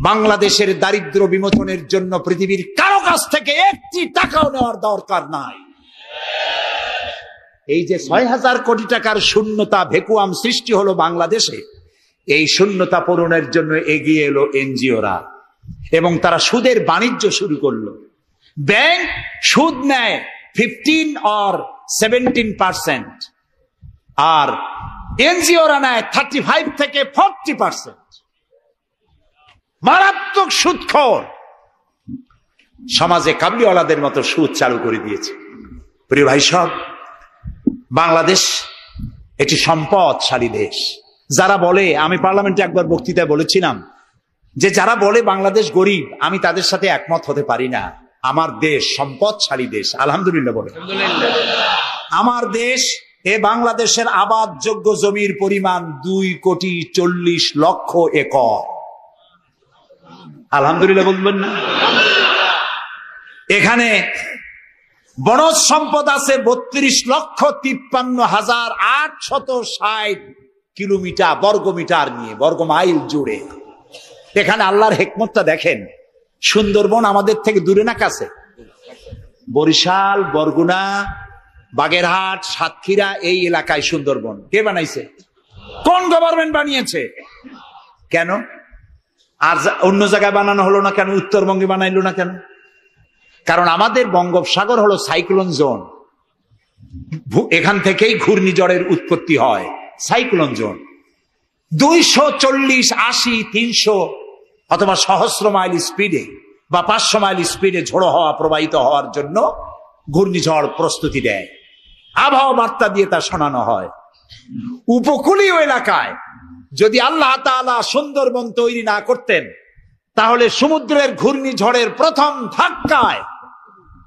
বাংলাদেশের দারিদ্র বিমোচনের জন্য পৃথিবীর কারো কাছ থেকে 1টি টাকাও নেওয়ার দরকার নাই। এই যে 6,000 কোটি টাকার শূন্যতা, ভেকুয়াম সৃষ্টি হলো বাংলাদেশে, এই শূন্যতা পূরণের জন্য এগিয়ে এলো এনজিওরা, এবং তারা সুদের বাণিজ্য শুরু করলো। ব্যাংক সুদ নেয় 15 or 17%, আর এনজিওরা নেয় 35 থেকে 40%। মারাত্মক সুদখোর। সমাজে কাবলিওয়ালাদের মতো সুদ চালু করে দিয়েছে। প্রিয় ভাই সব, বাংলাদেশ এটি সম্পদশালী দেশ। যারা বলে, আমি পার্লামেন্টে একবার বক্তৃতায় বলেছিলাম যে যারা বলে বাংলাদেশ গরিব, আমি তাদের সাথে একমত হতে পারি না। আমার দেশ সম্পদশালী দেশ, আলহামদুলিল্লাহ বলে। আমার দেশ, এ বাংলাদেশের আবাদযোগ্য জমির পরিমাণ 2,40,00,000 একর। আলহামদুলিল্লাহ বলবেন না? এখানে বনজ সম্পদ আছে 32,53,860 কিলোমিটার বর্গমিটার নিয়ে, বর্গমাইল জুড়ে। এখানে আল্লাহর হিকমতটা দেখেন। সুন্দরবন আমাদের থেকে দূরে না কাছে? বরিশাল, বরগুনা, বাগেরহাট, সাতক্ষীরা, এই এলাকায় সুন্দরবন কে বানাইছে? কোন গভর্নমেন্ট বানিয়েছে? কেন? আর অন্য জায়গায় বানানো হলো না কেন? উত্তরবঙ্গে বানাইলো না কেন? কারণ আমাদের বঙ্গোপসাগর হলো সাইক্লোন জোন, এখান থেকেই ঘূর্ণিঝড়ের উৎপত্তি হয়। সাইক্লোন জোন 240, 80, 300 অথবা সহস্র মাইল স্পিডে বা 500 মাইল স্পিডে ঝোড়ো হওয়া প্রবাহিত হওয়ার জন্য ঘূর্ণিঝড় প্রস্তুতি দেয়। আবহাওয়া বার্তা দিয়ে তা শোনানো হয়। উপকূলীয় এলাকায় যদি আল্লাহ তাআলা সুন্দরবন তৈরি না করতেন, তাহলে সমুদ্রের ঘূর্ণিঝড়ের প্রথম ধাক্কায়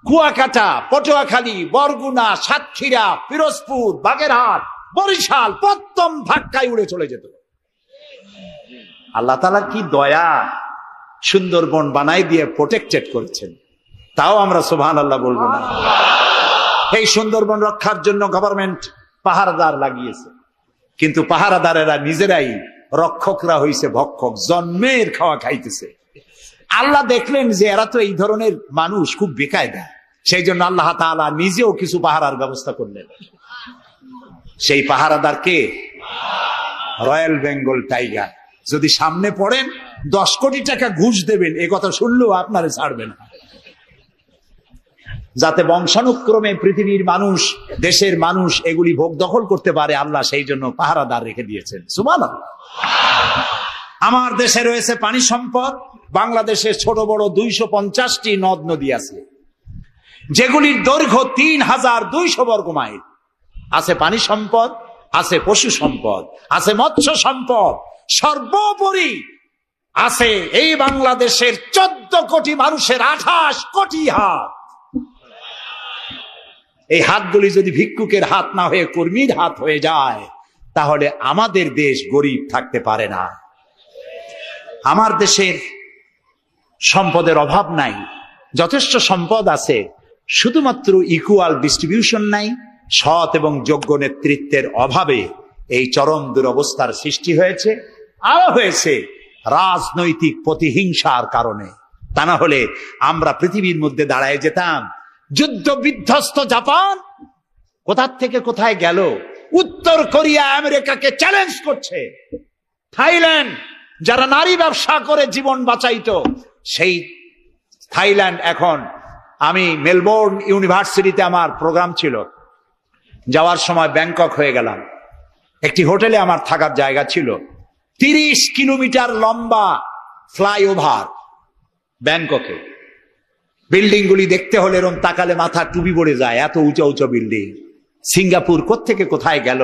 কুয়াকাটা, পটুয়াখালী, বরগুনা, সাতক্ষীরা, পিরোজপুর, বাগেরহাট, বরিশাল প্রথম ধাক্কায় উড়ে চলে যেত। আল্লাহ তাআলা কি দয়া, সুন্দরবন বানাই দিয়ে প্রোটেক্টেড করেছেন। তাও আমরা সুবহানাল্লাহ বলবো না? এই সুন্দরবন রক্ষার জন্য গভর্নমেন্ট পাহারাদার লাগিয়েছে, কিন্তু পাহারাদারেরা নিজেরাই রক্ষকরা হইছে ভক্ষক, জন্মের খাওয়া খাইতেছে। আল্লাহ দেখলেন যে এরা তো এই ধরনের মানুষ খুব বেকায়দা, সেই জন্য আল্লাহ তাআলা নিজেও কিছু পাহারার ব্যবস্থা করলেন। সেই পাহারাদার কে? Royal Bengal tiger. যদি সামনে পড়েন 10 কোটি টাকা ঘুষ দেবেন, এ কথা শুনলেও আপনারে ছাড়বে না। যাতে বংশানুক্রমে পৃথিবীর মানুষ, দেশের মানুষ এগুলি ভোগ দখল করতে পারে, আল্লাহ সেই জন্য পাহারাদার রেখে দিয়েছেন। সুবহানাল্লাহ। আমার দেশে রয়েছে পানি সম্পদ। বাংলাদেশের ছোট বড় 250টি নদ নদী আছে, যেগুলির দৈর্ঘ্য 3,200 বর্গ মাইল। আছে পানি সম্পদ, আছে পশু সম্পদ, আছে মৎস্য সম্পদ, সর্বোপরি আছে এই বাংলাদেশের 14 কোটি মানুষের 28 কোটি হাত। এই হাতগুলি যদি ভিক্ষুকের হাত না হয়ে কর্মীর হাত হয়ে যায়, তাহলে আমাদের দেশ গরিব থাকতে পারে না। আমার দেশের সম্পদের অভাব নাই, যথেষ্ট সম্পদ আছে, শুধুমাত্র ইকুয়াল ডিস্ট্রিবিউশন নাই। সৎ এবং যোগ্য নেতৃত্বের অভাবে এই চরম দুরবস্থার সৃষ্টি হয়েছে। আরো হয়েছে রাজনৈতিক প্রতিহিংসার কারণে। তা না হলে আমরা পৃথিবীর মধ্যে দাঁড়ায় যেতাম। যুদ্ধ বিধ্বস্ত জাপান কোথা থেকে কোথায় গেল? উত্তর কোরিয়া আমেরিকাকে চ্যালেঞ্জ করছে। থাইল্যান্ড, যারা নারী ব্যবসা করে জীবন বাঁচাইতো, সেই থাইল্যান্ড এখন, আমি মেলবোর্ন ইউনিভার্সিটিতে আমার প্রোগ্রাম ছিল, যাওয়ার সময় ব্যাংকক হয়ে গেলাম। একটি হোটেলে আমার থাকার জায়গা ছিল। 30 কিলোমিটার লম্বা ফ্লাইওভার ব্যাংককে। বিল্ডিং গুলি দেখতে হলে এরকম তাকালে মাথা টুপি পড়ে যায়, এত উঁচা উঁচা বিল্ডিং। সিঙ্গাপুর কোত্থেকে কোথায় গেল?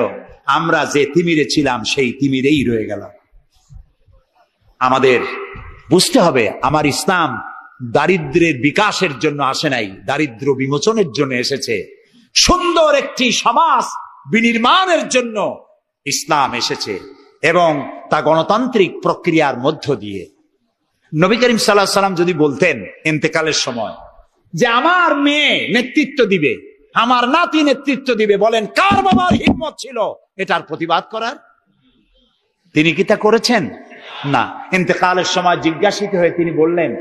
আমরা যে তিমিরে ছিলাম সেই তিমিরেই রয়ে গেলাম। আমাদের বুঝতে হবে, আমার ইসলাম দারিদ্র্যের বিকাশের জন্য আসে নাই, দারিদ্র বিমোচনের জন্য এসেছে। সুন্দর একটি সমাজ বিনির্মাণের জন্য ইসলাম এসেছে, এবং তা গণতান্ত্রিক প্রক্রিয়ার মধ্য দিয়ে। নবী করিম সাল্লাল্লাহু আলাইহি ওয়াসাল্লাম যদি বলতেন ইন্তেকালের সময় যে আমার মেয়ে নেতৃত্ব দিবে, আমার নাতি নেতৃত্ব দিবে, বলেন কার বাবার হিম্মত ছিল এটার প্রতিবাদ করার? তিনি কি তা করেছেন? না। ইন্তেকালের সময় জিজ্ঞাসিত হয়ে তিনি বললেন,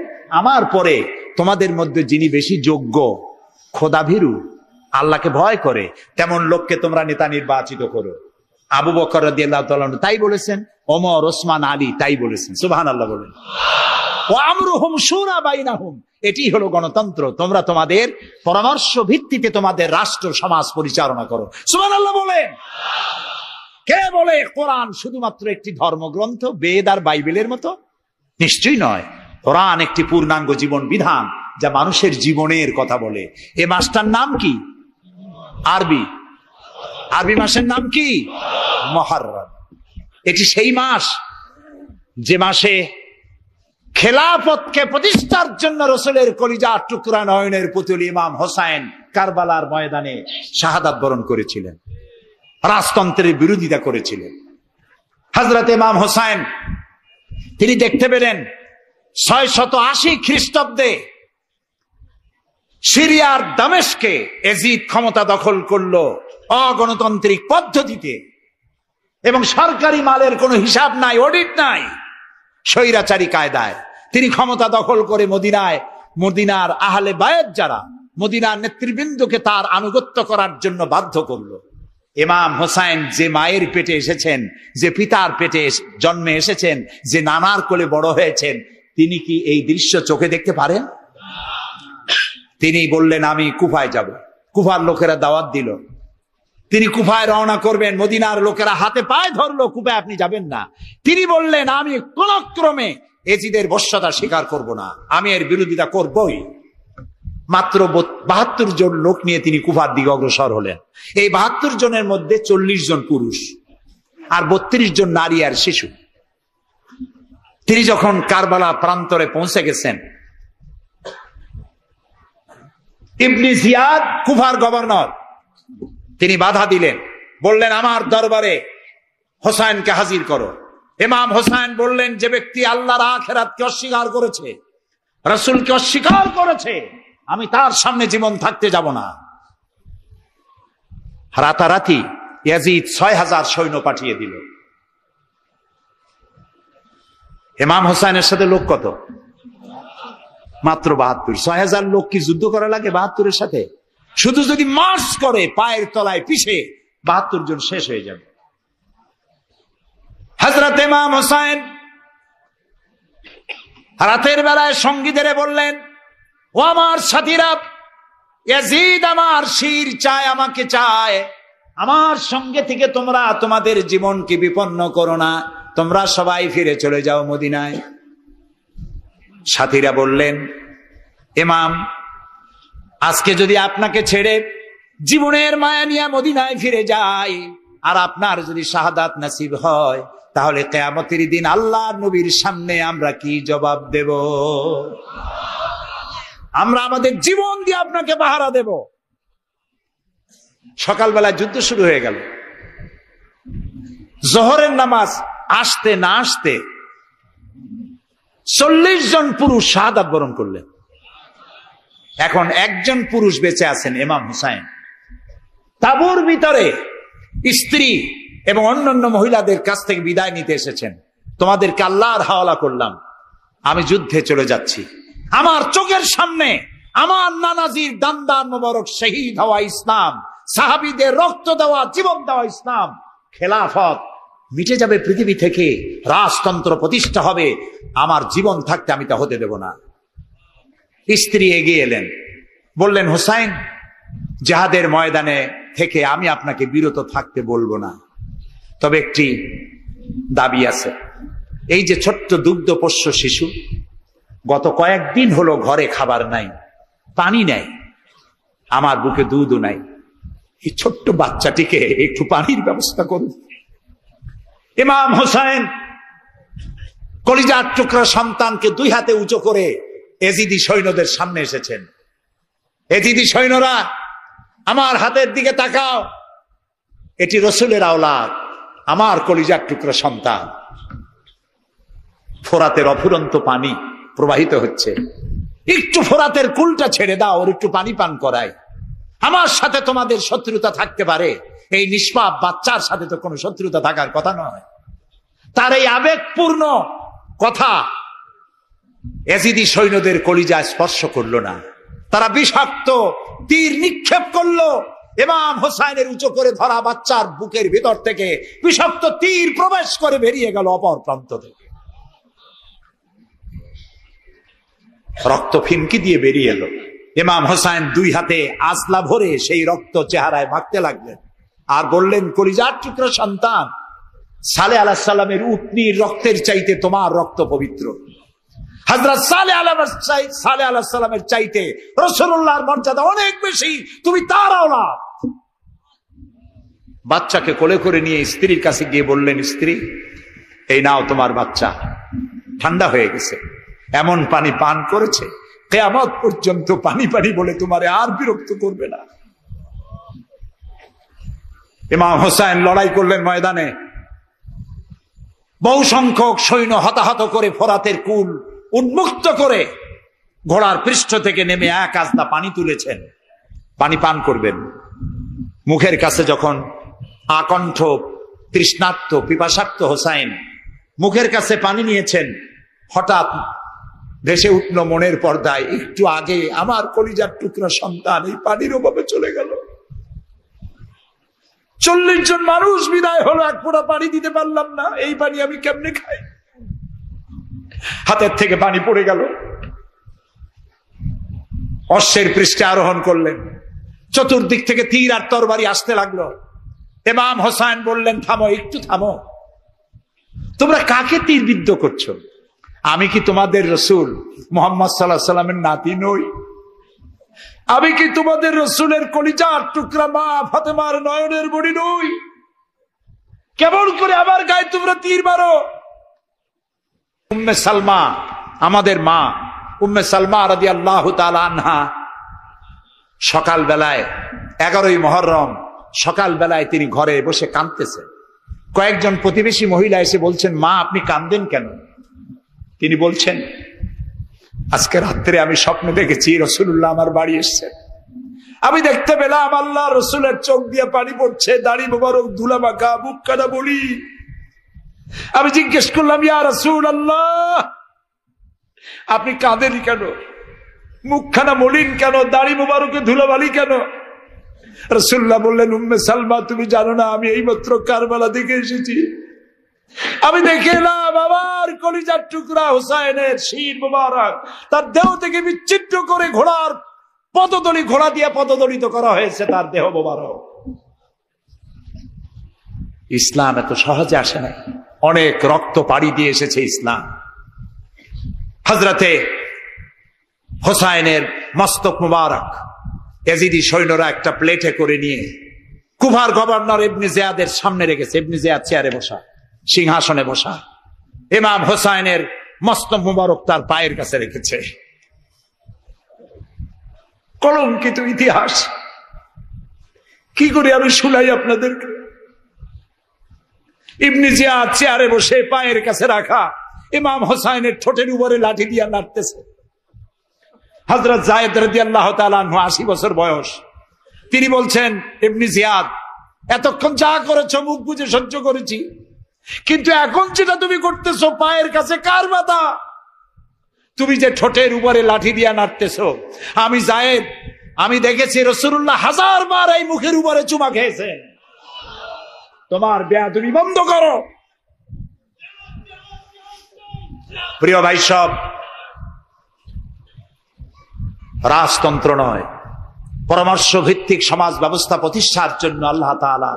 আমার পরে তোমাদের মধ্যে যিনি বেশি যোগ্য, খোদাভীরু, আল্লাহকে ভয় করে, তেমন লোককে তোমরা নেতা নির্বাচিত করো। আবু বকর রাদিয়াল্লাহু তাআলা তাই বলেছেন, ওমর, ওসমান, আলী তাই বলেছেন। সুবহানাল্লাহ বলেন। ওয়া আমরুহুম শুরা বাইনাহুম, এটি হলো গণতন্ত্র। তোমরা তোমাদের পরামর্শ ভিত্তিতে তোমাদের রাষ্ট্র সমাজ পরিচালনা করো। সুবহানাল্লাহ বলেন। কে বলে কোরআন শুধুমাত্র একটি ধর্মগ্রন্থ, বেদ আর বাইবেলের মতো? নিশ্চয়ই নয়। কোরআন একটি পূর্ণাঙ্গ জীবন বিধান, যা মানুষের জীবনের কথা বলে। এ মাসটার নাম কি? আরবি মাসের নাম কি? মুহররম। এটি সেই মাস যে মাসে খেলাফতকে প্রতিষ্ঠার জন্য রাসূলের কলিজার টুকরা নয়নের পুতুল ইমাম হোসাইন কারবালার ময়দানে শাহাদাত বরণ করেছিলেন, রাজতন্ত্রের বিরোধিতা করেছিলেন। হযরত ইমাম হোসাইন তিনি দেখতে পেলেন 680 খ্রিস্টাব্দে সিরিয়ার দামেস্কে এজিদ ক্ষমতা দখল করলো অগণতান্ত্রিক পদ্ধতিতে, এবং সরকারি মালের কোনো হিসাব নাই, অডিট নাই, স্বৈরাচারী কায়দায় তিনি ক্ষমতা দখল করে মদিনার আহলে বায়াত যারা মদিনার নেতৃবৃন্দকে তার আনুগত্য করার জন্য বাধ্য করলো। ইমাম হোসাইন যে মায়ের পেটে এসেছেন, যে পিতার পেটে জন্মে এসেছেন, যে নানার কোলে বড় হয়েছেন, তিনি কি এই দৃশ্য চোখে দেখতে পারেন? তিনি বললেন আমি কুফায় যাব। কুফার লোকেরা দাওয়াত দিল, তিনি কুফায় রওনা করবেন। মদিনার লোকেরা হাতে পায়ে ধরলো, কুফায় আপনি যাবেন না। তিনি বললেন আমি কোন ক্রমে এজিদের বশ্যতা স্বীকার করব না, আমি এর বিরোধিতা করবই। মাত্র 72 জন লোক নিয়ে তিনি কুফার দিকে অগ্রসর হলেন। এই 72 জনের মধ্যে 40 জন পুরুষ আর 32 জন নারী আর শিশু। তিনি যখন কারবালা প্রান্তরে পৌঁছে গেছেন, ইবনে জিয়াদ কুফার গভর্নর, তিনি বাধা দিলেন, বললেন আমার দরবারে হোসাইনকে হাজির করো। ইমাম হোসাইন বললেন যে ব্যক্তি আল্লাহর আখিরাতকে অস্বীকার করেছে, রাসূলকে অস্বীকার করেছে, আমি তার সামনে জীবন থাকতে যাব না। রাতারাতি ইয়াজিদ 6000 সৈন্য পাঠিয়ে দিল। ইমাম হোসাইনের সাথে লোক কত? মাত্র 72। 6000 লোক কি যুদ্ধ করা লাগে 72-এর সাথে? শুধু যদি মার্চ করে পায়ের তলায় পিছে 72 জন শেষ হয়ে যাবে। হযরত ইমাম হোসাইন রাতের বেলায় সঙ্গীদের বললেন, ও আমার সাথীরা, ইয়াজিদ আমার শির চায়, আমাকে চায়, আমার সঙ্গে থেকে তোমরা তোমাদের জীবনকে বিপন্ন করো না, তোমরা সবাই ফিরে চলে যাও মদিনায়। সাথীরা বললেন, ইমাম আজকে যদি আপনাকে ছেড়ে জীবনের মায়া নিয়ে মদিনায় ফিরে যাই, আর আপনার যদি শাহাদাত নসিব হয়, তাহলে কিয়ামতের দিন আল্লাহর নবীর সামনে আমরা কি জবাব দেব? আমরা আমাদের জীবন দিয়ে আপনাকে পাহারা দেব। সকালবেলা যুদ্ধ শুরু হয়ে গেল। জোহরের নামাজ আসতে না আসতে 40 জন পুরুষ শাহাদাত বরণ করলেন। এখন একজন পুরুষ বেঁচে আছেন, ইমাম হুসাইন। তাঁবুর ভিতরে স্ত্রী এবং অন্যান্য মহিলাদের কাছ থেকে বিদায় নিতে এসেছেন। তোমাদেরকে আল্লাহর হাওয়ালা করলাম, আমি যুদ্ধে চলে যাচ্ছি। আমার চোখের সামনে আমার নানাজির দান্দার মোবারক শহীদ হওয়া ইসলাম, সাহাবীদের রক্ত দেওয়া, জীবন দেওয়া ইসলাম, খেলাফত মিটে যাবে পৃথিবী থেকে, রাজতন্ত্র প্রতিষ্ঠা হবে। আমার জীবন থাকতে আমি তা হতে দেব না। স্ত্রী এগিয়ে এলেন, বললেন, হুসাইন, জিহাদের ময়দানে থেকে আমি আপনাকে বিরত থাকতে বলবো না, তবে একটি দাবি আছে। এই যে ছোট্ট দুগ্ধপোষ্য শিশু, গত কয়েকদিন হলো ঘরে খাবার নাই, পানি নাই, আমার বুকে দুধও নাই, এই ছোট্ট বাচ্চাটিকে একটু পানির ব্যবস্থা করুন। ইমাম হোসাইন কলিজার টুকরা সন্তানকে 2 হাতে উঁচু করে এজিদি সৈন্যদের সামনে এসেছেন। এজিদি সৈন্যরা, আমার হাতের দিকে তাকাও, এটি রসুলের আওলাদ, আমার কলিজার টুকরা সন্তান। ফোরাতের অফুরন্ত পানি প্রবাহিত হচ্ছে, একটু ফোরাতের কুলটা ছেড়ে দাও, ওর একটু পানি পান করাই। আমার সাথে তোমাদের শত্রুতা থাকতে পারে, এই নিষ্পাপ বাচ্চার সাথে তো কোনো শত্রুতা থাকার কথা নয়। তার এই আবেগপূর্ণ কথা এজিদি সৈন্যদের কলিজা স্পর্শ করলো না। তারা বিষাক্ত তীর নিক্ষেপ করলো। ইমাম হোসাইনের উঁচু করে ধরা বাচ্চার বুকের ভিতর থেকে বিষাক্ত তীর প্রবেশ করে বেরিয়ে গেল অপর প্রান্ত থেকে, রক্ত ফিনকি দিয়ে বেরিয়ে এলো। ইমাম হোসাইন 2 হাতে আজলা ভরে সেই রক্ত চেহারায় মাখতে লাগলেন আর বললেন, কলিজার টুকরা সন্তান, সালেহ আলাইহিস সালামের উটনির রক্তের চাইতে তোমার রক্ত পবিত্র। হযরত সালেহ আলাইহিস সালামের চাইতে রাসূলুল্লাহর মর্যাদা অনেক বেশি, তুমি তার আওলাদ। বাচ্চাকে কোলে করে নিয়ে স্ত্রীর কাছে গিয়ে বললেন, স্ত্রী, এই নাও তোমার বাচ্চা, ঠান্ডা হয়ে গেছে, এমন পানি পান করেছে কিয়ামত পর্যন্ত পানি পানি বলে তোমারে আর বিরক্ত করবে না। ইমাম হোসাইন লড়াই করলেন ময়দানে, বহু সংখ্যক সৈন্য হতাহত করে ফোরাতের কুল উন্মুক্ত করে ঘোড়ার পৃষ্ঠ থেকে নেমে এক আজদা পানি তুলেছেন, পানি পান করবেন। মুখের কাছে যখন আকণ্ঠ তৃষ্ণার্ত পিপাসার্ত হোসাইন মুখের কাছে পানি নিয়েছেন, হঠাৎ ভেসে উঠল মনের পর্দায়, একটু আগে আমার কলিজার টুকরা সন্তান এই পানির অভাবে চলে গেল। 40 জন মানুষ বিদায় হলো, এক ফোঁটা পানি দিতে পারলাম না, এই পানি আমি কেমনে খাই? হাতের থেকে পানি পড়ে গেল। অশ্বের পৃষ্ঠে আরোহণ করলেন, চতুর্দিক থেকে তীর আর তরবারি আসতে লাগলো। ইমাম হোসাইন বললেন, থামো, একটু থামো, তোমরা কাকে তীরবিদ্ধ করছো? আমি কি তোমাদের রসুল মুহাম্মদ সাল্লাল্লাহু আলাইহি সাল্লামের নাতি নই? আমি কি তোমাদের রসুলের কলিজার টুকরা মা ফাতেমার নয়নের মণি নই? কেমন করে আমার গায়ে তোমরা তীর মারো? উম্মে সালমা, আমাদের মা উম্মে সালমা রাদিয়াল্লাহু তাআলা আনহা, সকাল বেলায় 11ই মুহররম সকাল বেলায় তিনি ঘরে বসে কাঁদতেছেন। কয়েকজন প্রতিবেশী মহিলা এসে বলছেন, মা আপনি কাঁদেন কেন? তিনি বলছেন, আজকে রাত্রে আমি স্বপ্ন দেখেছি রাসূলুল্লাহ আমার বাড়ি এসেছেন। আমি দেখতে পেলাম আল্লাহ রসুলের চোখ দিয়ে পানি পড়ছে, দাড়ি মোবারক ধুলা মাখা, মুখ কাটা বলি। আমি জিজ্ঞেস করলাম, ইয়া রাসূলুল্লাহ আপনি কাঁদেন কেন? মুখখানা মলিন কেন? দাড়ি মোবারকে ধুলাবালি কেন? রাসূলুল্লাহ বললেন, উম্মে সালমা তুমি জানো না আমি এইমাত্র কারবালা থেকে এসেছি। আমি দেখে এলাম আমার কলিজার টুকরা হোসাইনের শির মোবারক তার দেহ থেকে বিচ্ছিন্ন করে ঘোড়ার পদতলি, ঘোড়া দিয়ে পদদলিত করা হয়েছে তার দেহ মোবারক। ইসলাম এত সহজে আসে না, অনেক রক্ত পাড়ি দিয়ে এসেছে ইসলাম। হযরতে হোসাইনের মস্তক মুবারক ইয়াজিদি সৈন্যরা একটা প্লেটে করে নিয়ে কুফার গভর্নর ইবনে জিয়াদের সামনে রেখেছে। ইবনে জিয়াদ চেয়ারে বসা, সিংহাসনে বসা, ইমাম হোসাইনের মস্তক মুবারক তার পায়ের কাছে রেখেছে। কলঙ্কিত ইতিহাস, কি করে আমি শুনাই আপনাদেরকে? ইবনে জিয়াদ চেয়ারে বসে পায়ের কাছে রাখা ইমাম হোসাইনের ঠোঁটের উপরে লাঠি দিয়া নাড়তেছে। হযরত যায়েদ রাদিয়াল্লাহু তাআলা আনহু 80 বছর বয়স, তিনি বলছেন, ইবনে জিয়াদ এতক্ষণ যা করেছো মুখ বুজে সহ্য করেছি, কিন্তু এখন যেটা তুমি করতেছো পায়ের কাছে কার বাধা? তুমি যে ঠোঁটের উপরে লাঠি দিয়া নাড়তেছো, আমি যায়েদ আমি দেখেছি রাসূলুল্লাহ 1000 বার এই মুখের উপরে চুমা খেয়েছেন। তোমার বেয়াদবি বন্ধ করো। প্রিয় ভাই সব, রাজতন্ত্র নয়, পরামর্শ ভিত্তিক সমাজ ব্যবস্থা প্রতিষ্ঠার জন্য আল্লাহ তাআলা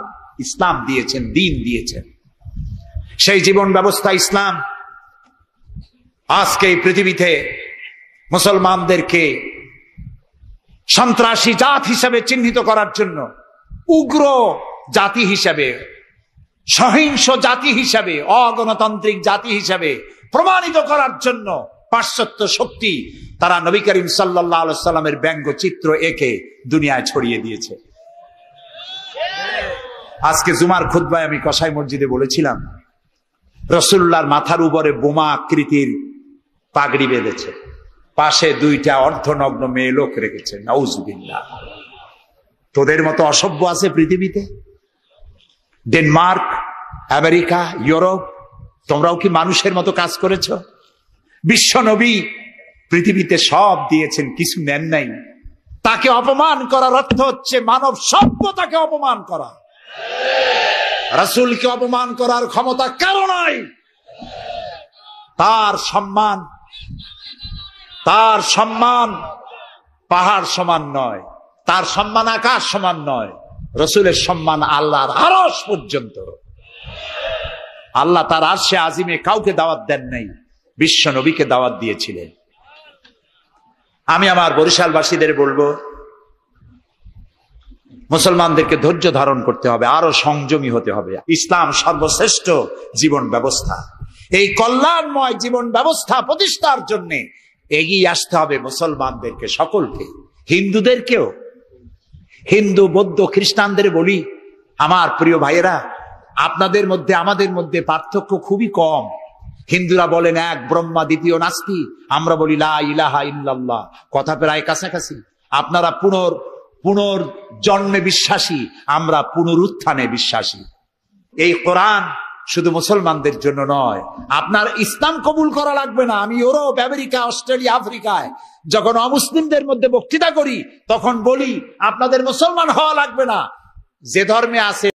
ইসলাম দিয়েছেন, দ্বীন দিয়েছেন। সেই জীবন ব্যবস্থা ইসলাম আজকে এই পৃথিবীতে মুসলমানদেরকে সন্ত্রাসী জাত হিসেবে চিহ্নিত করার জন্য, উগ্র জাতি হিসেবে, সহিংস জাতি হিসেবে, অগণতান্ত্রিক জাতি হিসেবে প্রমাণিত করার জন্য পাশ্চাত্য শক্তি তারা নবী করিম সাল্লাল্লাহু আলাইহি সাল্লামের ব্যঙ্গচিত্র এঁকে দুনিয়ায় ছড়িয়ে দিয়েছে। আজকে জুমার খুতবায় আমি কসাই মসজিদে বলেছিলাম, রাসূলুল্লাহর মাথার উপরে বোমা আকৃতির পাগড়ি বেঁধেছে, পাশে 2টা অর্ধনগ্ন মেয়ে লোক রেখেছে। নাউজুবিল্লাহ। তোদের মতো অসভ্য আছে পৃথিবীতে? ডেনমার্ক, আমেরিকা, ইউরোপ, তোমরাও কি মানুষের মতো কাজ করেছ? বিশ্ব নবী পৃথিবীতে সব দিয়েছেন, কিছু নেন নাই। তাকে অপমান করার অর্থ হচ্ছে মানব সভ্যতাকে অপমান করা। রাসূলকে অপমান করার ক্ষমতা কারো নাই। তার সম্মান পাহাড় সমান নয়, তার সম্মান আকাশ সমান নয়। রাসূলের সম্মান আল্লাহর আরশ পর্যন্ত। আল্লাহ তার আরশে আজিমে কাউকে দাওয়াত দেন নাই, বিশ্ব নবীকে দাওয়াত দিয়েছিলেন। আমি আমার বরিশালবাসীদের বলবো, মুসলমানদেরকে ধৈর্য ধারণ করতে হবে, আরো সংযমী হতে হবে। ইসলাম সর্বশ্রেষ্ঠ জীবন ব্যবস্থা। এই কল্যাণময় জীবন ব্যবস্থা প্রতিষ্ঠার জন্য এগিয়ে আসতে হবে মুসলমানদেরকে, সকলকে, হিন্দুদেরকেও। হিন্দু, বৌদ্ধ, খ্রিস্টানদের বলি, আমার প্রিয় ভাইয়েরা, আপনাদের মধ্যে আমাদের মধ্যে পার্থক্য খুবই কম। হিন্দুরা বলেন এক ব্রহ্মা, দ্বিতীয় নাস্তি, আমরা বলি লা ইলাহা ইল্লাল্লাহ। কথা প্রায় কাছাকাছি। আপনারা পুনর্জন্মে বিশ্বাসী, আমরা পুনরুত্থানে বিশ্বাসী। এই কোরআন শুধু মুসলমানদের জন্য নয়। আপনার ইসলাম কবুল করা লাগবে না। আমি ইউরোপ, আমেরিকা, অস্ট্রেলিয়া, আফ্রিকায় যখন অমুসলিমদের মধ্যে বক্তৃতা করি তখন বলি আপনাদের মুসলমান হওয়া লাগবে না, যে ধর্মে আছে